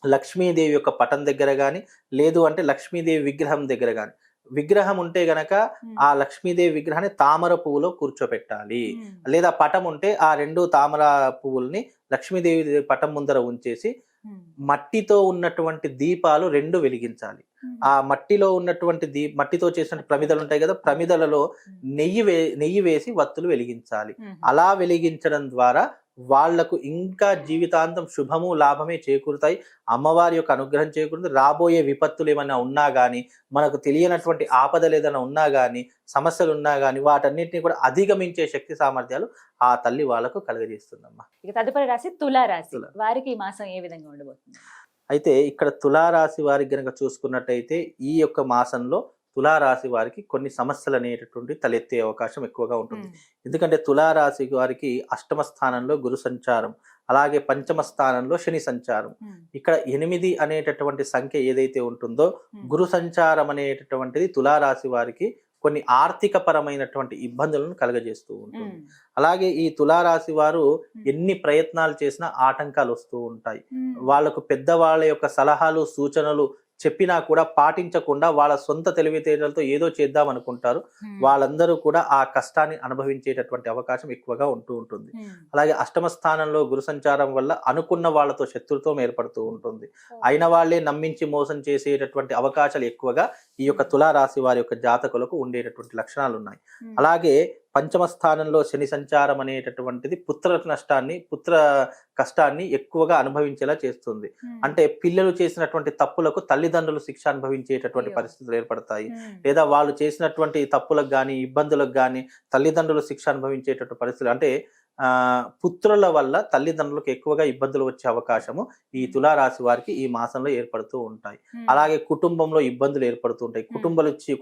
[SPEAKER 3] లక్ష్మీదేవి యొక్క పటం దగ్గర కానీ లేదు అంటే లక్ష్మీదేవి విగ్రహం దగ్గర కానీ, విగ్రహం ఉంటే గనక ఆ లక్ష్మీదేవి విగ్రహాన్ని తామర పువ్వులో కూర్చోపెట్టాలి. లేదా పటం ఉంటే ఆ 2 తామర పువ్వుల్ని లక్ష్మీదేవి పటం ముందర ఉంచేసి మట్టితో ఉన్నటువంటి దీపాలు 2 వెలిగించాలి. ఆ మట్టిలో ఉన్నటువంటి మట్టితో చేసిన ప్రమిదలు ఉంటాయి కదా, ప్రమిదలలో నెయ్యి వేసి వత్తులు వెలిగించాలి. అలా వెలిగించడం ద్వారా వాళ్లకు ఇంకా జీవితాంతం శుభము లాభమే చేకూరుతాయి. అమ్మవారి యొక్క అనుగ్రహం చేకూరుతుంది. రాబోయే విపత్తులు ఏమైనా ఉన్నా గానీ, మనకు తెలియనటువంటి ఆపదలు ఏదైనా ఉన్నా గానీ, సమస్యలు ఉన్నా గానీ వాటన్నిటిని కూడా అధిగమించే శక్తి సామర్థ్యాలు ఆ తల్లి వాళ్ళకు కలుగజేస్తుందమ్మా.
[SPEAKER 2] ఇక తదుపరి రాశి తులారాశి వారికి ఈ మాసం ఏ విధంగా ఉండబోతుంది?
[SPEAKER 3] అయితే ఇక్కడ తులారాశి వారికి గనక చూసుకున్నట్టయితే ఈ యొక్క మాసంలో తులారాశి వారికి కొన్ని సమస్యలు అనేటటువంటి తలెత్తే అవకాశం ఎక్కువగా ఉంటుంది. ఎందుకంటే తులారాశి వారికి 8వ స్థానంలో గురు సంచారం, అలాగే 5వ స్థానంలో శని సంచారం. ఇక్కడ 8 అనేటటువంటి సంఖ్య ఏదైతే ఉంటుందో గురు సంచారం అనేటటువంటిది తులారాశి వారికి కొన్ని ఆర్థిక పరమైనటువంటి ఇబ్బందులను కలగజేస్తూ ఉంటుంది. అలాగే ఈ తులారాశి వారు ఎన్ని ప్రయత్నాలు చేసినా ఆటంకాలు వస్తూ ఉంటాయి. వాళ్ళకు పెద్దవాళ్ళ యొక్క సలహాలు సూచనలు చెప్పినా కూడా పాటించకుండా వాళ్ళ సొంత తెలివితేటలతో ఏదో చేద్దాం అనుకుంటారు. వాళ్ళందరూ కూడా ఆ కష్టాన్ని అనుభవించేటటువంటి అవకాశం ఎక్కువగా ఉంటూ ఉంటుంది. అలాగే 8వ స్థానంలో గురు సంచారం వల్ల అనుకున్న వాళ్ళతో శత్రుత్వం ఏర్పడుతూ ఉంటుంది. అయిన వాళ్ళే నమ్మించి మోసం చేసేటటువంటి అవకాశాలు ఎక్కువగా ఈ యొక్క తులారాశి వారి యొక్క జాతకులకు ఉండేటటువంటి లక్షణాలు ఉన్నాయి. అలాగే 5వ స్థానంలో శని సంచారం అనేటటువంటిది పుత్ర కష్టాన్ని ఎక్కువగా అనుభవించేలా చేస్తుంది. అంటే పిల్లలు చేసినటువంటి తప్పులకు తల్లిదండ్రులు శిక్ష అనుభవించేటటువంటి పరిస్థితులు ఏర్పడతాయి. లేదా వాళ్ళు చేసినటువంటి తప్పులకు కానీ ఇబ్బందులకు కానీ తల్లిదండ్రులు శిక్ష అనుభవించేటటువంటి పరిస్థితులు, అంటే పుత్రుల వల్ల తల్లిదండ్రులకు ఎక్కువగా ఇబ్బందులు వచ్చే అవకాశము ఈ తులారాశి వారికి ఈ మాసంలో ఏర్పడుతూ ఉంటాయి. అలాగే కుటుంబంలో ఇబ్బందులు ఏర్పడుతూ ఉంటాయి.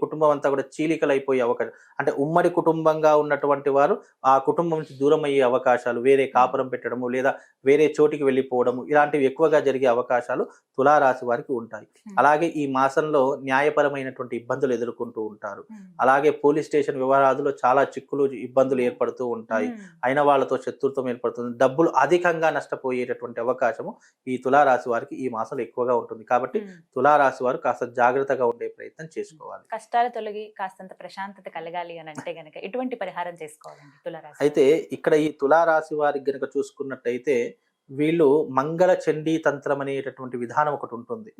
[SPEAKER 3] కుటుంబం అంతా కూడా చీలికలైపోయే అవకాశం, అంటే ఉమ్మడి కుటుంబంగా ఉన్నటువంటి వారు ఆ కుటుంబం నుంచి దూరం అయ్యే అవకాశాలు, వేరే కాపురం పెట్టడము లేదా వేరే చోటికి వెళ్ళిపోవడము, ఇలాంటివి ఎక్కువగా జరిగే అవకాశాలు తులారాశి వారికి ఉంటాయి. అలాగే ఈ మాసంలో న్యాయపరమైనటువంటి ఇబ్బందులు ఎదుర్కొంటూ ఉంటారు. అలాగే పోలీస్ స్టేషన్ వ్యవహారాదులో చాలా చిక్కులు ఇబ్బందులు ఏర్పడుతూ ఉంటాయి. అయిన వాళ్ళ వాళ్ళతో శత్రుత్వం ఏర్పడుతుంది, డబ్బులు అధికంగా నష్టపోయేటటువంటి అవకాశము ఈ తులారాశి వారికి ఈ మాసంలో ఎక్కువగా ఉంటుంది. కాబట్టి తులారాశి వారు కాస్త జాగ్రత్తగా ఉండే ప్రయత్నం చేసుకోవాలి.
[SPEAKER 2] కష్టాలు తొలగి కాస్తంత ప్రశాంతత కలగాలి అని అంటే గనక ఎటువంటి పరిహారం చేసుకోవాలండి తులారాశి?
[SPEAKER 3] అయితే ఇక్కడ ఈ తులారాశి వారికి గనక చూసుకున్నట్టయితే వీళ్ళు మంగళ చండీ తంత్రం అనేటటువంటి విధానం ఒకటి ఉంటుంది.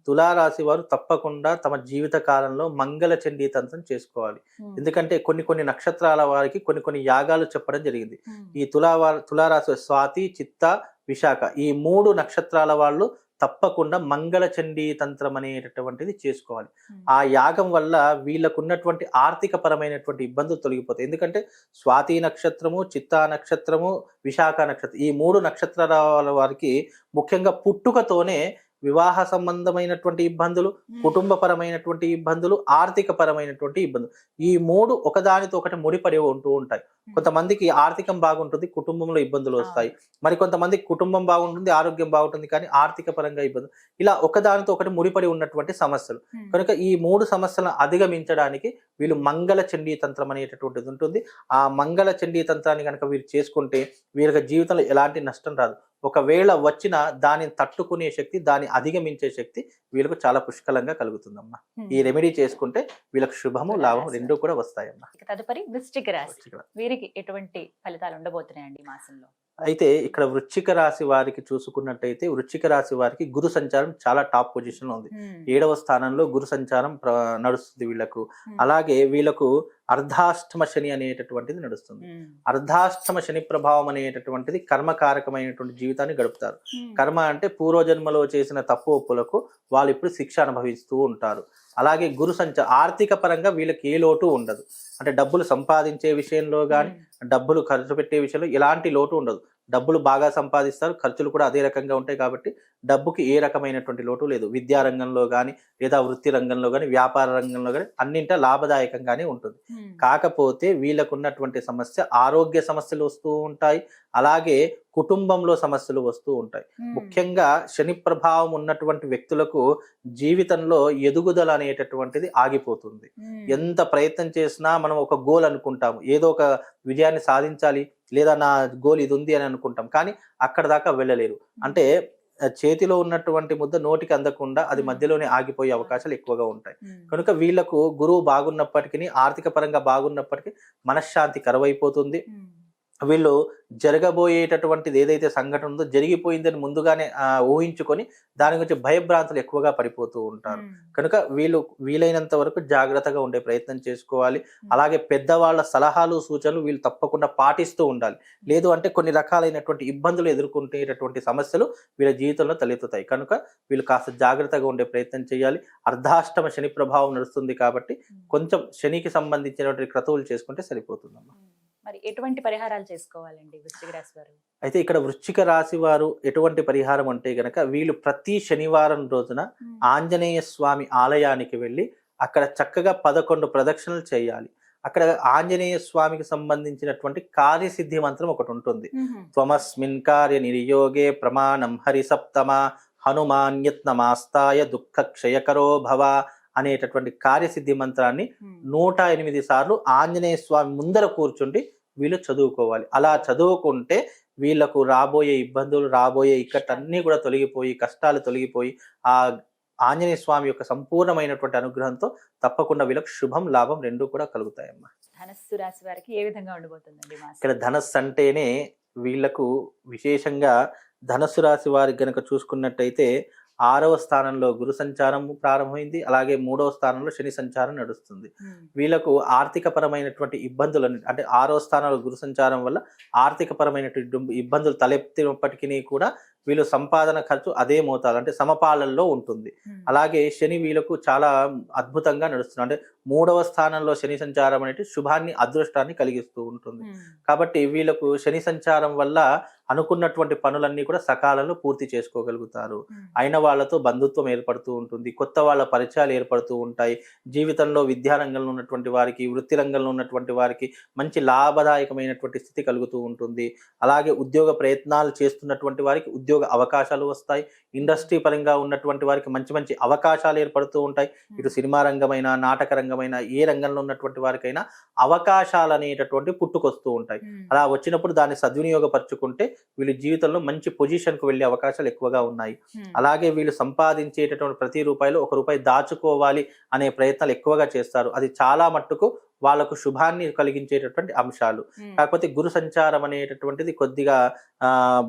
[SPEAKER 3] తులారాశి వారు తప్పకుండా తమ జీవిత కాలంలో మంగళ చండీ తంత్రం చేసుకోవాలి. ఎందుకంటే కొన్ని నక్షత్రాల వారికి కొన్ని యాగాలు చెప్పడం జరిగింది. ఈ తులారాశి స్వాతి, చిత్త, విశాఖ ఈ 3 నక్షత్రాల వాళ్ళు తప్పకుండా మంగళ చండీ తంత్రం అనేటటువంటిది చేసుకోవాలి. ఆ యాగం వల్ల వీళ్ళకున్నటువంటి ఆర్థిక పరమైనటువంటి ఇబ్బందులు తొలగిపోతాయి. ఎందుకంటే స్వాతి నక్షత్రము, చిత్తా నక్షత్రము, విశాఖ నక్షత్రం ఈ 3 నక్షత్రాల వారికి ముఖ్యంగా పుట్టుకతోనే వివాహ సంబంధమైనటువంటి ఇబ్బందులు, కుటుంబపరమైనటువంటి ఇబ్బందులు, ఆర్థిక పరమైనటువంటి ఇబ్బందులు ఈ 3 ఒకదానితో ఒకటి ముడిపడి ఉంటూ ఉంటాయి. కొంతమందికి ఆర్థికం బాగుంటుంది, కుటుంబంలో ఇబ్బందులు వస్తాయి. మరి కొంతమందికి కుటుంబం బాగుంటుంది, ఆరోగ్యం బాగుంటుంది, కానీ ఆర్థిక పరంగా ఇబ్బందులు ఇలా ఒకదానితో ఒకటి ముడిపడి ఉన్నటువంటి సమస్యలు. కనుక ఈ 3 సమస్యలను అధిగమించడానికి వీళ్ళు మంగళ చండీ తంత్రం అనేటటువంటిది ఉంటుంది. ఆ మంగళ చండీ తంత్రాన్ని కనుక వీరు చేసుకుంటే వీళ్ళకి జీవితంలో ఎలాంటి నష్టం రాదు. ఒకవేళ వచ్చిన దానిని తట్టుకునే శక్తి, దాన్ని అధిగమించే శక్తి వీళ్ళకు చాలా పుష్కలంగా కలుగుతుందమ్మా. ఈ రెమెడీ చేసుకుంటే వీళ్ళకి శుభము, లాభం 2 కూడా వస్తాయమ్మా.
[SPEAKER 2] తదుపరి వృశ్చిక రాశి వీరికి ఎటువంటి ఫలితాలు ఉండబోతున్నాయండి ఈ మాసంలో?
[SPEAKER 3] అయితే ఇక్కడ వృశ్చిక రాశి వారికి చూసుకున్నట్టయితే వృశ్చిక రాశి వారికి గురు సంచారం చాలా టాప్ పొజిషన్ లో ఉంది. 7వ స్థానంలో గురు సంచారం నడుస్తుంది వీళ్ళకు. అలాగే వీళ్ళకు అర్ధాష్టమ శని అనేటటువంటిది నడుస్తుంది. అర్ధాష్టమ శని ప్రభావం అనేటటువంటిది కర్మకారకమైనటువంటి జీవితాన్ని గడుపుతారు. కర్మ అంటే పూర్వజన్మలో చేసిన తప్పు ఒప్పులకు వాళ్ళు ఇప్పుడు శిక్ష అనుభవిస్తూ ఉంటారు. అలాగే గురు ఆర్థిక పరంగా వీళ్ళకి ఏ లోటు ఉండదు. అంటే డబ్బులు సంపాదించే విషయంలో కానీ, డబ్బులు ఖర్చు పెట్టే విషయంలో ఎలాంటి లోటు ఉండదు. డబ్బులు బాగా సంపాదిస్తారు, ఖర్చులు కూడా అదే రకంగా ఉంటాయి. కాబట్టి డబ్బుకి ఏ రకమైనటువంటి లోటు లేదు. విద్యా రంగంలో కానీ, లేదా వృత్తి రంగంలో కానీ, వ్యాపార రంగంలో కానీ అన్నింటా లాభదాయకంగానే ఉంటుంది. కాకపోతే వీళ్ళకు ఉన్నటువంటి సమస్య ఆరోగ్య సమస్యలు వస్తూ ఉంటాయి, అలాగే కుటుంబంలో సమస్యలు వస్తూ ఉంటాయి. ముఖ్యంగా శని ప్రభావం ఉన్నటువంటి వ్యక్తులకు జీవితంలో ఎదుగుదల అనేటటువంటిది ఆగిపోతుంది. ఎంత ప్రయత్నం చేసినా మనం ఒక గోల్ అనుకుంటాము, ఏదో ఒక విజయాన్ని సాధించాలి, లేదా నా గోల్ ఇది ఉంది అని అనుకుంటాం, కానీ అక్కడ దాకా వెళ్ళలేరు. అంటే చేతిలో ఉన్నటువంటి ముద్ద నోటికి అందకుండా అది మధ్యలోనే ఆగిపోయే అవకాశాలు ఎక్కువగా ఉంటాయి. కనుక వీళ్లకు గురువు బాగున్నప్పటికీ, ఆర్థిక పరంగా బాగున్నప్పటికీ మనశ్శాంతి కరువైపోతుంది. వీళ్ళు జరగబోయేటటువంటిది ఏదైతే సంఘటన ఉందో జరిగిపోయిందని ముందుగానే ఊహించుకొని దాని గురించి భయభ్రాంతులు ఎక్కువగా పడిపోతూ ఉంటారు. కనుక వీలైనంత వరకు జాగ్రత్తగా ఉండే ప్రయత్నం చేసుకోవాలి. అలాగే పెద్దవాళ్ళ సలహాలు, సూచనలు వీళ్ళు తప్పకుండా పాటిస్తూ ఉండాలి. లేదు అంటే కొన్ని రకాలైనటువంటి ఇబ్బందులు ఎదుర్కొంటేటటువంటి సమస్యలు వీళ్ళ జీవితంలో తలెత్తుతాయి. కనుక వీళ్ళు కాస్త జాగ్రత్తగా ఉండే ప్రయత్నం చేయాలి. అర్ధాష్టమ శని ప్రభావం నడుస్తుంది కాబట్టి కొంచెం శనికి సంబంధించినటువంటి క్రతువులు చేసుకుంటే సరిపోతుందమ్మా.
[SPEAKER 2] మరి ఎటువంటి పరిహారాలు చేసుకోవాలండి వృశ్చిక రాశి వారు?
[SPEAKER 3] అయితే ఇక్కడ వృశ్చిక రాశి వారు ఎటువంటి పరిహారం అంటే గనక వీళ్ళు ప్రతి శనివారం రోజున ఆంజనేయ స్వామి ఆలయానికి వెళ్ళి అక్కడ చక్కగా 11 ప్రదక్షిణలు చేయాలి. అక్కడ ఆంజనేయ స్వామికి సంబంధించినటువంటి కార్యసిద్ధి మంత్రం ఒకటి ఉంటుంది. త్వమస్మిన్ కార్య నిర్యోగే ప్రమాణం హరి సప్తమ హనుమాన్యత్నమాస్తాయ దుఃఖ క్షయకరో భవ అనేటటువంటి కార్యసిద్ధి మంత్రాన్ని 108 సార్లు ఆంజనేయ స్వామి ముందర కూర్చుండి వీళ్ళు చదువుకోవాలి. అలా చదువుకుంటే వీళ్ళకు రాబోయే ఇబ్బందులు, రాబోయే ఇక్కటన్నీ కూడా తొలగిపోయి, కష్టాలు తొలగిపోయి ఆ ఆంజనేయ స్వామి యొక్క సంపూర్ణమైనటువంటి అనుగ్రహంతో తప్పకుండా వీళ్ళకు శుభం, లాభం 2 కూడా కలుగుతాయమ్మా.
[SPEAKER 2] ధనస్సు రాశి వారికి ఏ విధంగా ఉండబోతుందండి మాసం?
[SPEAKER 3] ఇక్కడ ధనస్సు అంటేనే వీళ్లకు విశేషంగా ధనస్సు రాశి వారికి గనక చూసుకున్నట్టయితే 6వ స్థానంలో గురు సంచారం ప్రారంభమైంది. అలాగే 3వ స్థానంలో శని సంచారం నడుస్తుంది. వీళ్ళకు ఆర్థిక పరమైనటువంటి ఇబ్బందులు అంటే 6వ స్థానంలో గురు సంచారం వల్ల ఆర్థిక పరమైనటువంటి ఇబ్బందులు తలెత్తినప్పటికీ కూడా వీళ్ళు సంపాదన ఖర్చు అదే మోతాదు అంటే సమపాలనలో ఉంటుంది. అలాగే శని వీళ్ళకు చాలా అద్భుతంగా నడుస్తుంది. అంటే 3వ స్థానంలో శని సంచారం అనేది శుభాన్ని, అదృష్టాన్ని కలిగిస్తూ ఉంటుంది. కాబట్టి వీళ్ళకు శని సంచారం వల్ల అనుకున్నటువంటి పనులన్నీ కూడా సకాలంలో పూర్తి చేసుకోగలుగుతారు. అయిన వాళ్ళతో బంధుత్వం ఏర్పడుతూ ఉంటుంది, కొత్త వాళ్ళ పరిచయాలు ఏర్పడుతూ ఉంటాయి. జీవితంలో విద్యారంగంలో ఉన్నటువంటి వారికి, వృత్తి రంగంలో ఉన్నటువంటి వారికి మంచి లాభదాయకమైనటువంటి స్థితి కలుగుతూ ఉంటుంది. అలాగే ఉద్యోగ ప్రయత్నాలు చేస్తున్నటువంటి వారికి ఉద్యోగ అవకాశాలు వస్తాయి. ఇండస్ట్రీ పరంగా ఉన్నటువంటి వారికి మంచి మంచి అవకాశాలు ఏర్పడుతూ ఉంటాయి. ఇటు సినిమా రంగమైన, నాటక రంగమైన, ఏ రంగంలో ఉన్నటువంటి వారికైనా అవకాశాలు అనేటటువంటి పుట్టుకొస్తూ ఉంటాయి. అలా వచ్చినప్పుడు దాన్ని సద్వినియోగపరచుకుంటే వీళ్ళు జీవితంలో మంచి పొజిషన్కు వెళ్ళే అవకాశాలు ఎక్కువగా ఉన్నాయి. అలాగే వీళ్ళు సంపాదించేటటువంటి ప్రతి రూపాయలు ₹1 దాచుకోవాలి అనే ప్రయత్నాలు ఎక్కువగా చేస్తారు. అది చాలా మట్టుకు వాళ్ళకు శుభాన్ని కలిగించేటటువంటి అంశాలు. కాకపోతే గురు సంచారం అనేటటువంటిది కొద్దిగా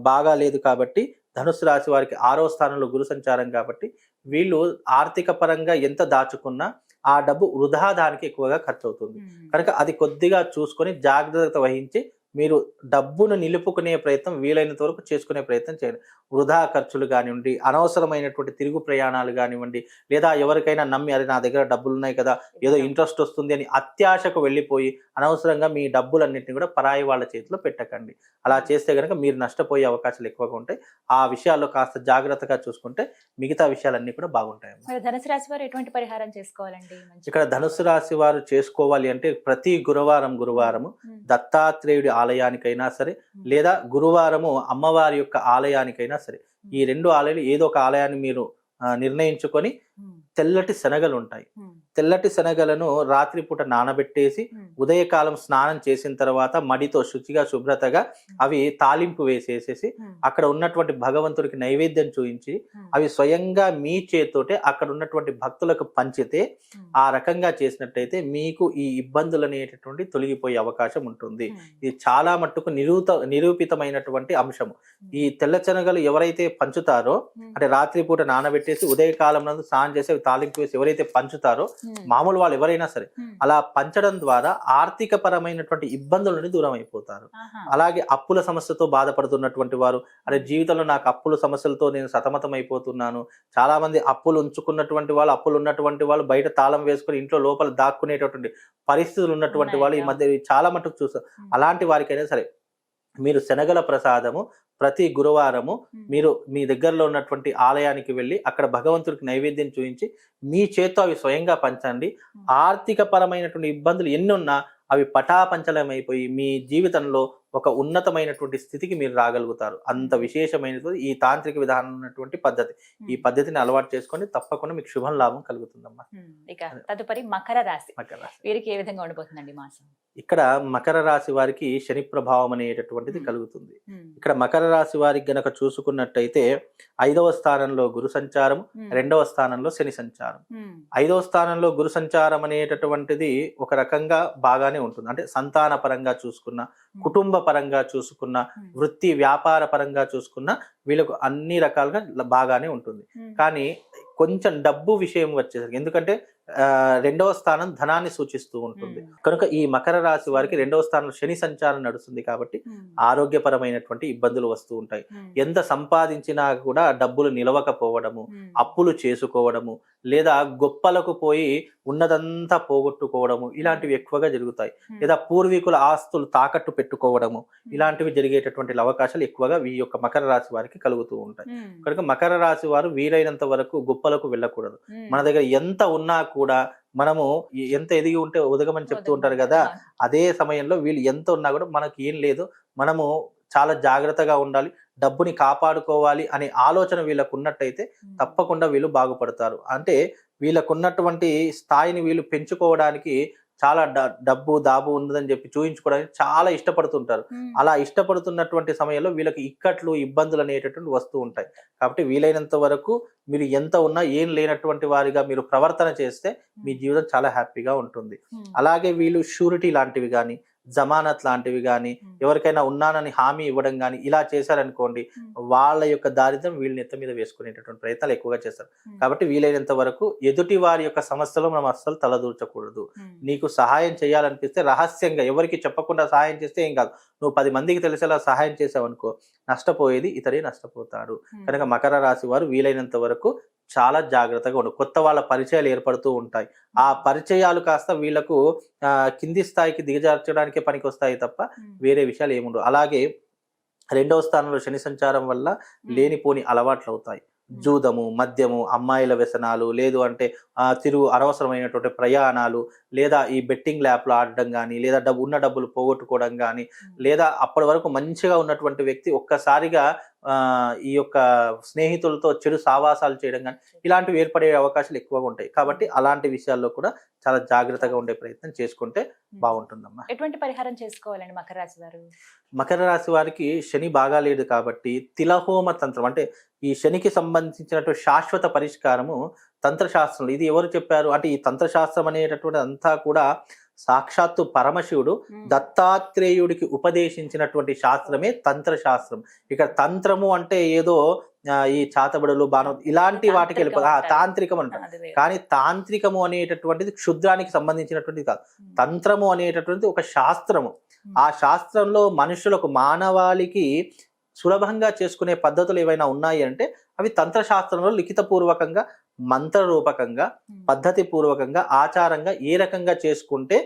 [SPEAKER 3] బాగా లేదు కాబట్టి ధనుస్సు రాశి వారికి 6వ స్థానంలో గురు సంచారం కాబట్టి వీళ్ళు ఆర్థిక పరంగా ఎంత దాచుకున్నా ఆ డబ్బు వృధా దానికి ఎక్కువగా ఖర్చు అవుతుంది. కనుక అది కొద్దిగా చూసుకొని జాగ్రత్త వహించి మీరు డబ్బును నిలుపుకునే ప్రయత్నం వీలైనంత వరకు చేసుకునే ప్రయత్నం చేయండి. వృధా ఖర్చులు కానివ్వండి, అనవసరమైనటువంటి తిరుగు ప్రయాణాలు కానివ్వండి, లేదా ఎవరికైనా నమ్మి అది నా దగ్గర డబ్బులు ఉన్నాయి కదా, ఏదో ఇంట్రెస్ట్ వస్తుంది అని అత్యాశకు వెళ్ళిపోయి అనవసరంగా మీ డబ్బులన్నింటినీ కూడా పరాయి వాళ్ళ చేతిలో పెట్టకండి. అలా చేస్తే కనుక మీరు నష్టపోయే అవకాశాలు ఎక్కువగా ఉంటాయి. ఆ విషయాల్లో కాస్త జాగ్రత్తగా చూసుకుంటే మిగతా విషయాలన్నీ కూడా బాగుంటాయి.
[SPEAKER 2] ధనుసు రాశి వారు ఎటువంటి పరిహారం చేసుకోవాలండి?
[SPEAKER 3] ఇక్కడ ధనుసు రాశి వారు చేసుకోవాలి అంటే ప్రతి గురువారం దత్తాత్రేయుడి ఆలయానికైనా సరే, లేదా గురువారము అమ్మవారి యొక్క ఆలయానికైనా సరే, ఈ 2 ఆలయాలు ఏదో ఒక ఆలయాన్ని మీరు నిర్ణయించుకొని తెల్లటి శనగలు ఉంటాయి. తెల్లటి శనగలను రాత్రిపూట నానబెట్టేసి ఉదయకాలం స్నానం చేసిన తర్వాత మడితో శుచిగా శుభ్రతగా అవి తాలింపు వేసేసేసి అక్కడ ఉన్నటువంటి భగవంతుడికి నైవేద్యం చూయించి అవి స్వయంగా మీ చేతితోటే అక్కడ ఉన్నటువంటి భక్తులకు పంచితే, ఆ రకంగా చేసినట్టయితే మీకు ఈ ఇబ్బందులు అనేటటువంటి తొలగిపోయే అవకాశం ఉంటుంది. ఇది చాలా మట్టుకు నిరూపితమైనటువంటి అంశము. ఈ తెల్ల శనగలు ఎవరైతే పంచుతారో, అంటే రాత్రిపూట నానబెట్టేసి ఉదయకాలం నందు స్నానం చేసి తాలింపు వేసి ఎవరైతే పంచుతారో, మామూలు వాళ్ళు ఎవరైనా సరే అలా పంచడం ద్వారా ఆర్థిక పరమైనటువంటి ఇబ్బందుల నుండి దూరం అయిపోతారు. అలాగే అప్పుల సమస్యతో బాధపడుతున్నటువంటి వారు, అదే జీవితంలో నాకు అప్పుల సమస్యలతో నేను సతమతం అయిపోతున్నాను, చాలా మంది అప్పులు ఉంచుకున్నటువంటి వాళ్ళు, అప్పులు ఉన్నటువంటి వాళ్ళు బయట తాళం వేసుకుని ఇంట్లో లోపల దాక్కునేటటువంటి పరిస్థితులు ఉన్నటువంటి వాళ్ళు ఈ మధ్య చాలా మటుకు చూస్తారు. అలాంటి వారికైనా సరే మీరు శనగల ప్రసాదము ప్రతి గురువారము మీరు మీ దగ్గరలో ఉన్నటువంటి ఆలయానికి వెళ్ళి అక్కడ భగవంతుడికి నైవేద్యం చూపించి మీ చేత్తో అవి స్వయంగా పంచండి. ఆర్థిక పరమైనటువంటి ఇబ్బందులు ఎన్ని ఉన్నా అవి పటాపంచలమైపోయి మీ జీవితంలో ఒక ఉన్నతమైనటువంటి స్థితికి మీరు రాగలుగుతారు. అంత విశేషమైనటువంటి ఈ తాంత్రిక విధానం ఉన్నటువంటి పద్ధతి. ఈ పద్ధతిని అలవాటు చేసుకొని తప్పకుండా మీకు శుభం లాభం కలుగుతుందమ్మా.
[SPEAKER 2] ఇక తదుపరి మకర రాశి వీరికి ఏ విధంగా ఉండబోతుందండి మాసం?
[SPEAKER 3] ఇక్కడ మకర రాశి వారికి శని ప్రభావం అనేటటువంటిది కలుగుతుంది. ఇక్కడ మకర రాశి వారికి గనక చూసుకున్నట్టయితే 5వ స్థానంలో గురు సంచారం, 2వ స్థానంలో శని సంచారం. 5వ స్థానంలో గురు సంచారం అనేటటువంటిది ఒక రకంగా బాగానే ఉంటుంది. అంటే సంతాన పరంగా చూసుకున్న, కుటుంబ పరంగా చూసుకున్న, వృత్తి వ్యాపార పరంగా చూసుకున్న వీళ్ళకు అన్ని రకాలుగా బాగానే ఉంటుంది. కానీ కొంచెం డబ్బు విషయం వచ్చేసరికి, ఎందుకంటే 2వ స్థానం ధనాన్ని సూచిస్తూ ఉంటుంది కనుక ఈ మకర రాశి వారికి 2వ స్థానంలో శని సంచారం నడుస్తుంది కాబట్టి ఆరోగ్యపరమైనటువంటి ఇబ్బందులు వస్తూ ఉంటాయి. ఎంత సంపాదించినా కూడా డబ్బులు నిలవకపోవడము, అప్పులు చేసుకోవడము, లేదా గొప్పలకు పోయి ఉన్నదంతా పోగొట్టుకోవడము, ఇలాంటివి ఎక్కువగా జరుగుతాయి. లేదా పూర్వీకుల ఆస్తులు తాకట్టు పెట్టుకోవడము, ఇలాంటివి జరిగేటటువంటి అవకాశాలు ఎక్కువగా ఈ యొక్క మకర రాశి వారికి కలుగుతూ ఉంటాయి. కనుక మకర రాశి వారు వీలైనంత వరకు గొప్పలకు వెళ్ళకూడదు. మన దగ్గర ఎంత ఉన్నా కూడా మనము ఎంత ఎదిగి ఉంటే ఉదగమని చెప్తూ ఉంటారు కదా, అదే సమయంలో వీళ్ళు ఎంత ఉన్నా కూడా మనకి ఏం లేదు, మనము చాలా జాగ్రత్తగా ఉండాలి, డబ్బుని కాపాడుకోవాలి అనే ఆలోచన వీళ్ళకు ఉన్నట్టయితే తప్పకుండా వీళ్ళు బాగుపడతారు. అంటే వీళ్ళకున్నటువంటి స్థాయిని వీళ్ళు పెంచుకోవడానికి చాలా డబ్బు దాబు ఉన్నదని చెప్పి చూయించుకోవడానికి చాలా ఇష్టపడుతుంటారు. అలా ఇష్టపడుతున్నటువంటి సమయంలో వీళ్ళకి ఇక్కట్లు ఇబ్బందులు అనేటటువంటి వస్తూ ఉంటాయి. కాబట్టి వీలైనంత వరకు మీరు ఎంత ఉన్నా ఏం లేనటువంటి వారిగా మీరు ప్రవర్తన చేస్తే మీ జీవితం చాలా హ్యాపీగా ఉంటుంది. అలాగే వీళ్ళు షూరిటీ లాంటివి కానీ, జమానత్ లాంటివి కానీ, ఎవరికైనా ఉన్నానని హామీ ఇవ్వడం కానీ ఇలా చేశారనుకోండి, వాళ్ళ యొక్క దారిద్ర్యం వీళ్ళ నెత్త మీద వేసుకునేటటువంటి ప్రయత్నాలు ఎక్కువగా చేస్తారు. కాబట్టి వీలైనంత వరకు ఎదుటి వారి యొక్క సమస్యలో మనం అస్సలు తలదూర్చకూడదు. నీకు సహాయం చేయాలనిపిస్తే రహస్యంగా ఎవరికి చెప్పకుండా సహాయం చేస్తే ఏం కాదు. నువ్వు 10 మందికి తెలిసేలా సహాయం చేసావు అనుకో, నష్టపోయేది ఇతరే నష్టపోతాడు. కనుక మకర రాశి వారు వీలైనంత వరకు చాలా జాగ్రత్తగా ఉండు. కొత్త వాళ్ళ పరిచయాలు ఏర్పడుతూ ఉంటాయి. ఆ పరిచయాలు కాస్త వీళ్ళకు కింది స్థాయికి దిగజార్చడానికే పనికి వస్తాయి తప్ప వేరే విషయాలు ఏముండవు. అలాగే 2వ స్థానంలో శని సంచారం వల్ల లేనిపోని అలవాట్లు అవుతాయి. జూదము, మద్యము, అమ్మాయిల వ్యసనాలు, లేదు అంటే అనవసరమైనటువంటి ప్రయాణాలు, లేదా ఈ బెట్టింగ్ ల్యాప్లు ఆడడం కానీ, లేదా ఉన్న డబ్బులు పోగొట్టుకోవడం కానీ, లేదా అప్పటి వరకు మంచిగా ఉన్నటువంటి వ్యక్తి ఒక్కసారిగా ఈ యొక్క స్నేహితులతో చెడు సావాసాలు చేయడం కానీ ఇలాంటివి ఏర్పడే అవకాశాలు ఎక్కువగా ఉంటాయి. కాబట్టి అలాంటి విషయాల్లో కూడా చాలా జాగ్రత్తగా ఉండే ప్రయత్నం చేసుకుంటే బాగుంటుందమ్మా.
[SPEAKER 2] ఎటువంటి పరిహారం చేసుకోవాలండి మకర రాశి వారు?
[SPEAKER 3] మకర రాశి వారికి శని బాగా లేదు కాబట్టి తిలహోమ తంత్రం, అంటే ఈ శనికి సంబంధించినటువంటి శాశ్వత పరిష్కారము తంత్రశాస్త్రంలో. ఇది ఎవరు చెప్పారు అంటే ఈ తంత్రశాస్త్రం అనేటటువంటి అంతా కూడా సాక్షాత్తు పరమశివుడు దత్తాత్రేయుడికి ఉపదేశించినటువంటి శాస్త్రమే తంత్రశాస్త్రం. ఇక్కడ తంత్రము అంటే ఏదో ఈ చాతబడులు బాణం ఇలాంటి వాటికి తాంత్రికం అంటారు. కానీ తాంత్రికము అనేటటువంటిది క్షుద్రానికి సంబంధించినటువంటిది కాదు. తంత్రము అనేటటువంటిది ఒక శాస్త్రము. ఆ శాస్త్రంలో మనుషులకు మానవాళికి సులభంగా చేసుకునే పద్ధతులు ఏవైనా ఉన్నాయి అంటే అవి తంత్రశాస్త్రంలో లిఖితపూర్వకంగా, మంత్రరూపకంగా, పద్ధతి పూర్వకంగా, ఆచారంగా ఏ రకంగా చేసుకుంటే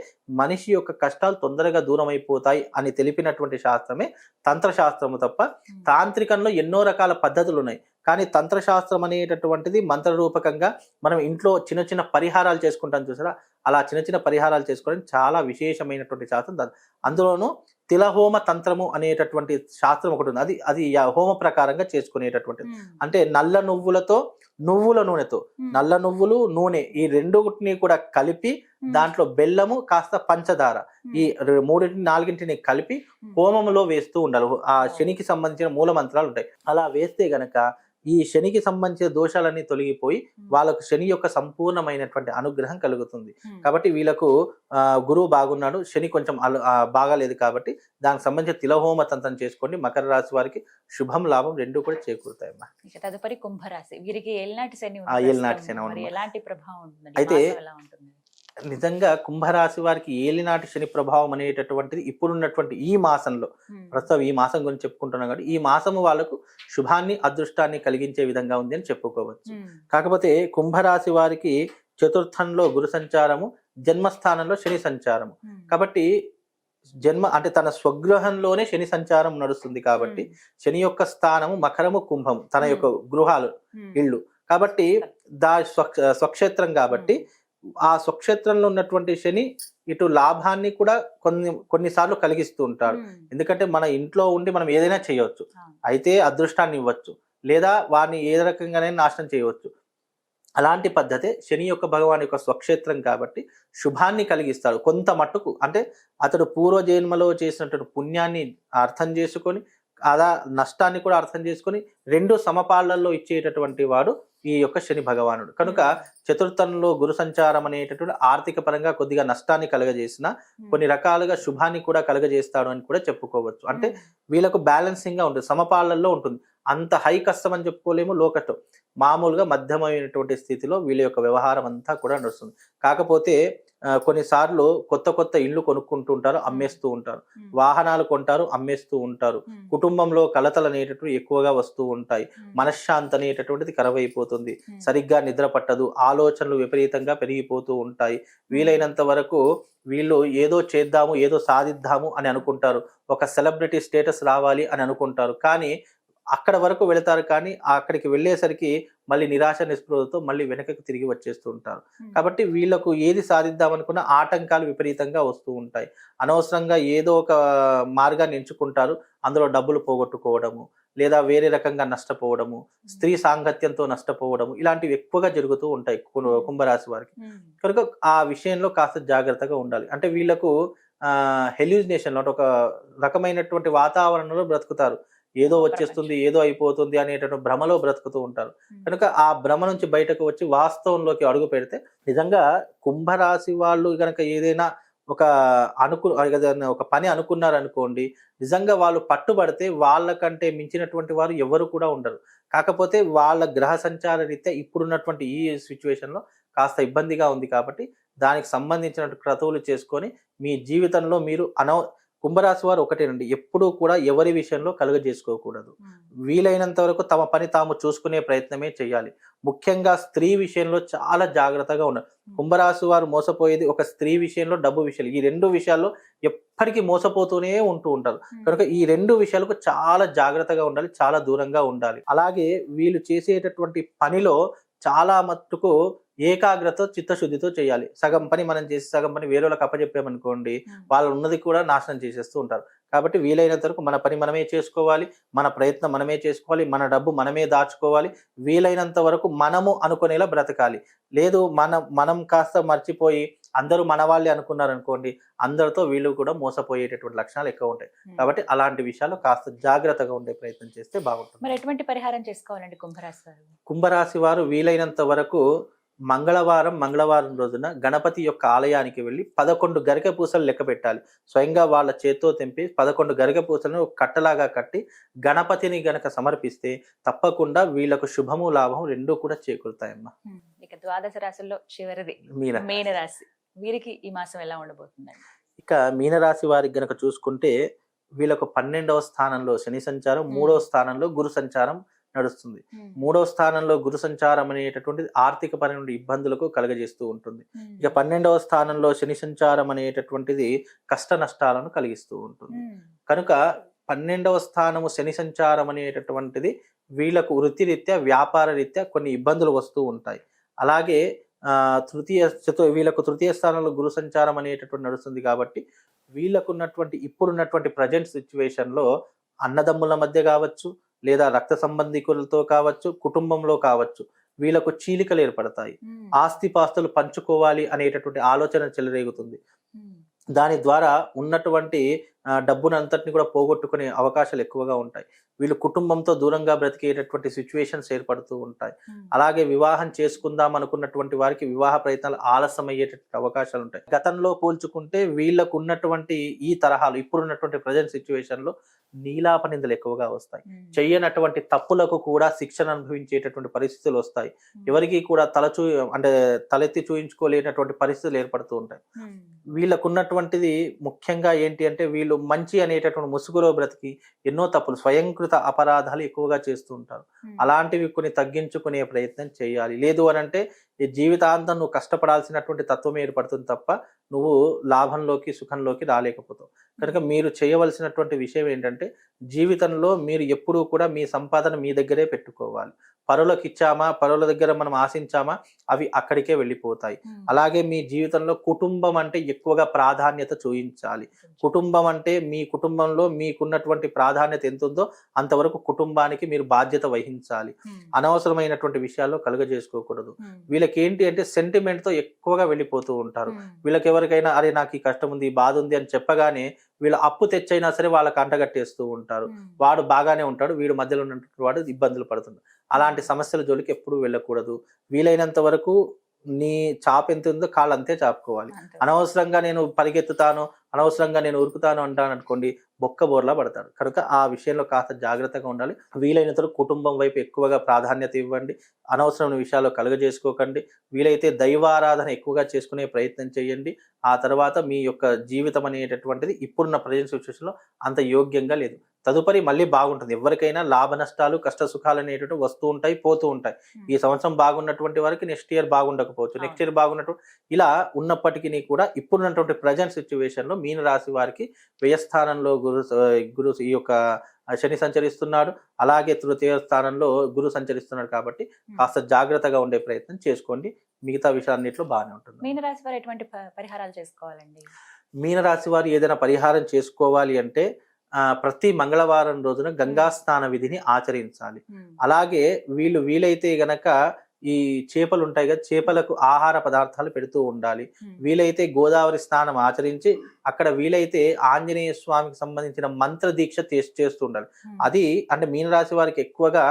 [SPEAKER 3] మనిషి యొక్క కష్టాలు తొందరగా దూరం అయిపోతాయి అని తెలిపినటువంటి శాస్త్రమే తంత్రశాస్త్రము తప్ప తాంత్రికంలో ఎన్నో రకాల పద్ధతులు ఉన్నాయి. కానీ తంత్రశాస్త్రం అనేటటువంటిది మంత్రరూపకంగా మనం ఇంట్లో చిన్న చిన్న పరిహారాలు చేసుకుంటాం చూసారా, అలా చిన్న చిన్న పరిహారాలు చేసుకోవడం చాలా విశేషమైనటువంటి శాస్త్రం. అందులోనూ తిలహోమ తంత్రము అనేటటువంటి శాస్త్రం ఒకటి ఉంది. అది హోమ ప్రకారంగా చేసుకునేటటువంటిది. అంటే నల్ల నువ్వులతో, నువ్వుల నూనెతో, నల్ల నువ్వులు, నూనె ఈ రెండుని కూడా కలిపి దాంట్లో బెల్లము కాస్త పంచదార ఈ 3-4 కలిపి హోమంలో వేస్తూ ఉండాలి. ఆ శనికి సంబంధించిన మూల మంత్రాలు ఉంటాయి. అలా వేస్తే గనక ఈ శనికి సంబంధించిన దోషాలన్నీ తొలగిపోయి వాళ్ళకు శని యొక్క సంపూర్ణమైనటువంటి అనుగ్రహం కలుగుతుంది. కాబట్టి వీళ్ళకు గురువు బాగున్నాడు, శని కొంచెం బాగాలేదు కాబట్టి దానికి సంబంధించిన తిలహోమ తంత్రం చేసుకోండి. మకర రాశి వారికి శుభం, లాభం రెండు కూడా చేకూరుతాయి.
[SPEAKER 2] తదుపరి కుంభరాశి, వీరికి ఏలినాటి శని ఎలాంటి ప్రభావం ఉంటుంది?
[SPEAKER 3] అయితే నిజంగా కుంభరాశి వారికి ఏలినాటి శని ప్రభావం అనేటటువంటిది ఇప్పుడున్నటువంటి ఈ మాసంలో, ప్రస్తుతం ఈ మాసం గురించి చెప్పుకుంటున్నాం కాబట్టి ఈ మాసము వాళ్ళకు శుభాన్ని, అదృష్టాన్ని కలిగించే విధంగా ఉంది అని చెప్పుకోవచ్చు. కాకపోతే కుంభరాశి వారికి చతుర్థంలో గురు సంచారము, జన్మస్థానంలో శని సంచారము. కాబట్టి అంటే తన స్వగృహంలోనే శని సంచారం నడుస్తుంది కాబట్టి శని యొక్క స్థానము మకరము, కుంభము తన యొక్క గృహాలు, ఇళ్ళు కాబట్టి స్వక్షేత్రం కాబట్టి ఆ స్వక్షేత్రంలో ఉన్నటువంటి శని ఇటు లాభాన్ని కూడా కొన్నిసార్లు కలిగిస్తూ ఉంటాడు. ఎందుకంటే మన ఇంట్లో ఉండి మనం ఏదైనా చేయవచ్చు, అయితే అదృష్టాన్ని ఇవ్వచ్చు, లేదా వారిని ఏ రకంగానైనా నాశనం చేయవచ్చు. అలాంటి పద్ధతే శని యొక్క భగవాన్ యొక్క స్వక్షేత్రం కాబట్టి శుభాన్ని కలిగిస్తాడు కొంత మట్టుకు. అంటే అతడు పూర్వజన్మలో చేసినటువంటి పుణ్యాన్ని అర్థం చేసుకొని అలా నష్టాన్ని కూడా అర్థం చేసుకొని రెండు సమపాళ్లలో ఇచ్చేటటువంటి వాడు ఈ యొక్క శని భగవానుడు. కనుక చతుర్థంలో గురు సంచారం అనేటటువంటి ఆర్థిక పరంగా కొద్దిగా నష్టాన్ని కలగజేసిన కొన్ని రకాలుగా శుభాన్ని కూడా కలగజేస్తాడు అని కూడా చెప్పుకోవచ్చు. అంటే వీళ్ళకు బ్యాలెన్సింగ్ గా ఉంటుంది, సమపాళ్లలో ఉంటుంది. అంత హై కష్టం అని చెప్పుకోలేము, లో కష్టం, మామూలుగా మధ్యమైనటువంటి స్థితిలో వీళ్ళ యొక్క వ్యవహారం అంతా కూడా నడుస్తుంది. కాకపోతే కొన్నిసార్లు కొత్త ఇళ్ళు కొనుక్కుంటూ ఉంటారు, అమ్మేస్తూ ఉంటారు, వాహనాలు కొంటారు, అమ్మేస్తూ ఉంటారు, కుటుంబంలో కలతలు అనేటటువంటి ఎక్కువగా వస్తూ ఉంటాయి, మనశ్శాంతి అనేటటువంటిది కరవైపోతుంది, సరిగ్గా నిద్ర పట్టదు, ఆలోచనలు విపరీతంగా పెరిగిపోతూ ఉంటాయి. వీలైనంత వరకు వీళ్ళు ఏదో చేద్దాము, ఏదో సాధిద్దాము అని అనుకుంటారు, ఒక సెలబ్రిటీ స్టేటస్ రావాలి అని అనుకుంటారు. కానీ అక్కడ వరకు వెళతారు, కానీ అక్కడికి వెళ్ళేసరికి మళ్ళీ నిరాశ నిస్పృహతో మళ్ళీ వెనకకు తిరిగి వచ్చేస్తూ ఉంటారు. కాబట్టి వీళ్ళకు ఏది సాధిద్దామనుకున్న ఆటంకాలు విపరీతంగా వస్తూ ఉంటాయి. అనవసరంగా ఏదో ఒక మార్గాన్ని ఎంచుకుంటారు, అందులో డబ్బులు పోగొట్టుకోవడము, లేదా వేరే రకంగా నష్టపోవడము, స్త్రీ సాంగత్యంతో నష్టపోవడము, ఇలాంటివి ఎక్కువగా జరుగుతూ ఉంటాయి కుంభరాశి వారికి. కనుక ఆ విషయంలో కాస్త జాగ్రత్తగా ఉండాలి. అంటే వీళ్ళకు హెల్యూజినేషన్ అంటే ఒక రకమైనటువంటి వాతావరణంలో బ్రతుకుతారు, ఏదో వచ్చేస్తుంది, ఏదో అయిపోతుంది అనేటువంటి భ్రమలో బ్రతుకుతూ ఉంటారు. కనుక ఆ భ్రమ నుంచి బయటకు వచ్చి వాస్తవంలోకి అడుగు పెడితే నిజంగా కుంభరాశి వాళ్ళు కనుక ఏదైనా ఒక పని అనుకున్నారు అనుకోండి, నిజంగా వాళ్ళు పట్టుబడితే వాళ్ళకంటే మించినటువంటి వారు ఎవరు కూడా ఉండరు. కాకపోతే వాళ్ళ గ్రహ సంచార రీత్యా ఇప్పుడున్నటువంటి ఈ సిచ్యువేషన్లో కాస్త ఇబ్బందిగా ఉంది కాబట్టి దానికి సంబంధించిన క్రతువులు చేసుకొని మీ జీవితంలో మీరు కుంభరాశి వారు ఒకటేనండి, ఎప్పుడూ కూడా ఎవరి విషయంలో కలుగజేసుకోకూడదు. వీలైనంత వరకు తమ పని తాము చూసుకునే ప్రయత్నమే చేయాలి. ముఖ్యంగా స్త్రీ విషయంలో చాలా జాగ్రత్తగా ఉండాలి. కుంభరాశి వారు మోసపోయేది ఒక స్త్రీ విషయంలో, డబ్బు విషయాలు, ఈ రెండు విషయాల్లో ఎప్పటికీ మోసపోతూనే ఉంటూ ఉంటారు. కనుక ఈ రెండు విషయాలకు చాలా జాగ్రత్తగా ఉండాలి, చాలా దూరంగా ఉండాలి. అలాగే వీళ్ళు చేసేటటువంటి పనిలో చాలా మట్టుకు ఏకాగ్రత చిత్తశుద్ధితో చేయాలి. సగం పని మనం చేసి సగం పని వేరే వాళ్ళకి అప్పచెప్పామనుకోండి, వాళ్ళు ఉన్నది కూడా నాశనం చేసేస్తూ ఉంటారు. కాబట్టి వీలైనంత వరకు మన పని మనమే చేసుకోవాలి, మన ప్రయత్నం మనమే చేసుకోవాలి, మన డబ్బు మనమే దాచుకోవాలి. వీలైనంత వరకు మనము అనుకునేలా బ్రతకాలి. లేదు మనం కాస్త మర్చిపోయి అందరూ మన వాళ్ళే అనుకున్నారనుకోండి, అందరితో వీళ్ళు కూడా మోసపోయేటటువంటి లక్షణాలు ఎక్కువ ఉంటాయి. కాబట్టి అలాంటి విషయాలు కాస్త జాగ్రత్తగా ఉండే ప్రయత్నం చేస్తే బాగుంటుంది.
[SPEAKER 2] మరి ఎటువంటి పరిహారం చేసుకోవాలండి కుంభరాశి వారు?
[SPEAKER 3] కుంభరాశి వారు వీలైనంత వరకు మంగళవారం రోజున గణపతి యొక్క ఆలయానికి వెళ్ళి 11 గరిక పూసలు లెక్క పెట్టాలి. స్వయంగా వాళ్ళ చేత్తో తెంపి 11 గరిక పూసలను ఒక కట్టలాగా కట్టి గణపతిని గనక సమర్పిస్తే తప్పకుండా వీళ్ళకు శుభము లాభం రెండూ కూడా చేకూరుతాయమ్మా.
[SPEAKER 2] ఇక ద్వాదశ రాశుల్లో చివరిది
[SPEAKER 3] మీన
[SPEAKER 2] మీనరాశి, వీరికి ఈ మాసం ఎలా ఉండబోతుందండి?
[SPEAKER 3] ఇక మీనరాశి వారికి గనక చూసుకుంటే వీళ్ళకు 12వ స్థానంలో శని సంచారం, 3వ స్థానంలో గురు సంచారం నడుస్తుంది. 3వ స్థానంలో గురు సంచారం అనేటటువంటిది ఆర్థిక పరమైన ఇబ్బందులకు కలుగజేస్తూ ఉంటుంది. ఇక 12వ స్థానంలో శని సంచారం అనేటటువంటిది కష్ట నష్టాలను కలిగిస్తూ ఉంటుంది. కనుక 12వ స్థానము శని సంచారం అనేటటువంటిది వీళ్ళకు వృత్తిరీత్యా వ్యాపార రీత్యా కొన్ని ఇబ్బందులు వస్తూ ఉంటాయి. అలాగే వీళ్ళకు తృతీయ స్థానంలో గురు సంచారం అనేటటువంటి నడుస్తుంది. కాబట్టి వీళ్ళకున్నటువంటి ఇప్పుడున్నటువంటి ప్రజెంట్ సిచ్యువేషన్ లో అన్నదమ్ముల మధ్య కావచ్చు, లేదా రక్త సంబంధికులతో కావచ్చు, కుటుంబంలో కావచ్చు, వీళ్ళకు చీలికలు ఏర్పడతాయి. ఆస్తిపాస్తులు పంచుకోవాలి అనేటటువంటి ఆలోచన చెలరేగుతుంది. దాని ద్వారా ఉన్నటువంటి డబ్బునంతటిని కూడా పోగొట్టుకునే అవకాశాలు ఎక్కువగా ఉంటాయి. వీళ్ళు కుటుంబంతో దూరంగా బ్రతికేటటువంటి సిచ్యువేషన్స్ ఏర్పడుతూ ఉంటాయి. అలాగే వివాహం చేసుకుందాం అనుకున్నటువంటి వారికి వివాహ ప్రయత్నాలు ఆలస్యం అయ్యేటటువంటి అవకాశాలు ఉంటాయి. గతంలో పోల్చుకుంటే వీళ్ళకు ఉన్నటువంటి ఈ తరహాలు ఇప్పుడున్నటువంటి ప్రజెంట్ సిచ్యువేషన్ లో నీలాప నిందలు ఎక్కువగా వస్తాయి. చెయ్యనటువంటి తప్పులకు కూడా శిక్షణ అనుభవించేటటువంటి పరిస్థితులు వస్తాయి. ఎవరికి కూడా తలెత్తి చూయించుకోలేనటువంటి పరిస్థితులు ఏర్పడుతూ ఉంటాయి. వీళ్ళకున్నటువంటిది ముఖ్యంగా ఏంటి అంటే వీళ్ళు మంచి అనేటటువంటి ముసుగులో బ్రతికి ఎన్నో తప్పులు స్వయంకృత అపరాధాలు ఎక్కువగా చేస్తూ ఉంటారు. అలాంటివి కొన్ని తగ్గించుకునే ప్రయత్నం చేయాలి. లేదు అని అంటే ఈ జీవితాంతం నువ్వు కష్టపడాల్సినటువంటి తత్వం ఏర్పడుతుంది తప్ప నువ్వు లాభంలోకి సుఖంలోకి రాలేకపోతావు. కనుక మీరు చేయవలసినటువంటి విషయం ఏంటంటే జీవితంలో మీరు ఎప్పుడూ కూడా మీ సంపాదన మీ దగ్గరే పెట్టుకోవాలి. పరులకు ఇచ్చామా, పరుల దగ్గర మనం ఆశించామా, అవి అక్కడికే వెళ్ళిపోతాయి. అలాగే మీ జీవితంలో కుటుంబం అంటే ఎక్కువగా ప్రాధాన్యత చూపించాలి. కుటుంబం అంటే మీ కుటుంబంలో మీకున్నటువంటి ప్రాధాన్యత ఎంత ఉందో అంతవరకు కుటుంబానికి మీరు బాధ్యత వహించాలి. అనవసరమైనటువంటి విషయాల్లో కలుగజేసుకోకూడదు. వీళ్ళకి ఏంటి అంటే సెంటిమెంట్ తో ఎక్కువగా వెళ్ళిపోతూ ఉంటారు. వీళ్ళకి ఎవరికైనా అరే నాకు ఈ కష్టం ఉంది, బాధ ఉంది అని చెప్పగానే వీళ్ళు అప్పు తెచ్చైనా సరే వాళ్ళకి అంటగట్టేస్తూ ఉంటారు. వాడు బాగానే ఉంటాడు, వీడు మధ్యలో ఉన్నటువంటి వాడు ఇబ్బందులు పడుతుంది. అలాంటి సమస్యల జోలికి ఎప్పుడూ వెళ్ళకూడదు. వీలైనంత వరకు నీ చాప ఎంత ఉందో కాళ్ళు అంతే చాపుకోవాలి. అనవసరంగా నేను పరిగెత్తుతాను, అనవసరంగా నేను ఉరుకుతాను అంటాను అనుకోండి, బొక్క బోర్లా పడతాడు. కనుక ఆ విషయంలో కాస్త జాగ్రత్తగా ఉండాలి. వీలైనంత కుటుంబం వైపు ఎక్కువగా ప్రాధాన్యత ఇవ్వండి. అనవసరమైన విషయాల్లో కలుగజేసుకోకండి. వీలైతే దైవారాధన ఎక్కువగా చేసుకునే ప్రయత్నం చేయండి. ఆ తర్వాత మీ యొక్క జీవితం అనేటటువంటిది ఇప్పుడున్న ప్రజెంట్ సిచ్యువేషన్ లో అంత యోగ్యంగా లేదు. తదుపరి మళ్ళీ బాగుంటుంది. ఎవరికైనా లాభ నష్టాలు కష్ట సుఖాలు అనేటువంటి వస్తూ ఉంటాయి, పోతూ ఉంటాయి. ఈ సంవత్సరం బాగున్నటువంటి వారికి నెక్స్ట్ ఇయర్ బాగుండకపోవచ్చు, నెక్స్ట్ ఇయర్ బాగున్నటువంటి ఇలా ఉన్నప్పటికీ కూడా ఇప్పుడున్నటువంటి ప్రజెంట్ సిచ్యువేషన్ లో మీన రాశి వారికి వ్యయస్థానంలో గురు ఈ యొక్క శని సంచరిస్తున్నాడు. అలాగే తృతీయ స్థానంలో గురు సంచరిస్తున్నాడు. కాబట్టి కాస్త జాగ్రత్తగా ఉండే ప్రయత్నం చేసుకోండి. మిగతా విషయాలన్నింటిలో బాగానే ఉంటుంది.
[SPEAKER 2] మీనరాశి వారు ఎటువంటి పరిహారాలు చేసుకోవాలండి?
[SPEAKER 3] మీనరాశి వారు ఏదైనా పరిహారం చేసుకోవాలి అంటే ప్రతి మంగళవారం రోజున గంగా స్నాన విధిని ఆచరించాలి. అలాగే వీలైతే గనక ఈ చేపలు ఉంటాయి కదా, చేపలకు ఆహార పదార్థాలు పెడుతూ ఉండాలి. వీలైతే గోదావరి స్నానం ఆచరించి అక్కడ వీలైతే ఆంజనేయ స్వామికి సంబంధించిన మంత్ర దీక్ష చేస్తూ ఉండాలి. అది అంటే మీనరాశి వారికి ఎక్కువగా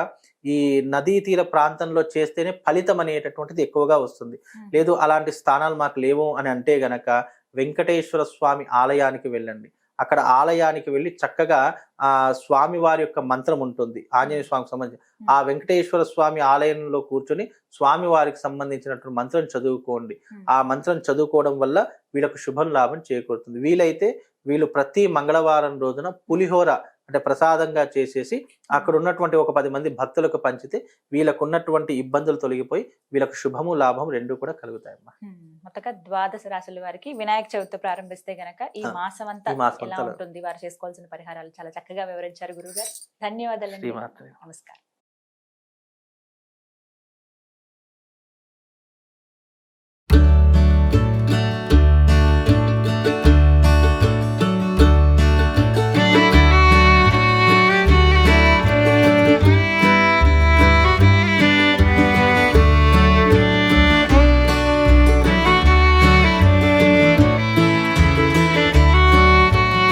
[SPEAKER 3] ఈ నదీ తీర ప్రాంతంలో చేస్తేనే ఫలితం అనేటటువంటిది ఎక్కువగా వస్తుంది. లేదు అలాంటి స్థానాలు మాకు లేవు అని అంటే గనక వెంకటేశ్వర స్వామి ఆలయానికి వెళ్ళండి. అక్కడ ఆలయానికి వెళ్ళి చక్కగా ఆ స్వామి వారి యొక్క మంత్రం ఉంటుంది ఆంజనేయ స్వామికి సంబంధించి. ఆ వెంకటేశ్వర స్వామి ఆలయంలో కూర్చొని స్వామి వారికి సంబంధించినటువంటి మంత్రం చదువుకోండి. ఆ మంత్రం చదువుకోవడం వల్ల వీళ్ళకు శుభం లాభం చేకూరుతుంది. వీలైతే వీళ్ళు ప్రతి మంగళవారం రోజున పులిహోర అంటే ప్రసాదంగా చేసేసి అక్కడ ఉన్నటువంటి ఒక 10 మంది భక్తులకు పంచితే వీళ్ళకు ఉన్నటువంటి ఇబ్బందులు తొలగిపోయి వీళ్ళకు శుభము లాభం రెండు కూడా కలుగుతాయమ్మా.
[SPEAKER 2] మొత్తగా ద్వాదశ రాశుల వారికి వినాయక చవితి ప్రారంభిస్తే గనక ఈ మాసం అంతా ఎలా ఉంటుంది, వారు చేసుకోవాల్సిన పరిహారాలు చాలా చక్కగా వివరించారు గురువుగారు. ధన్యవాదాలు. నమస్కారం.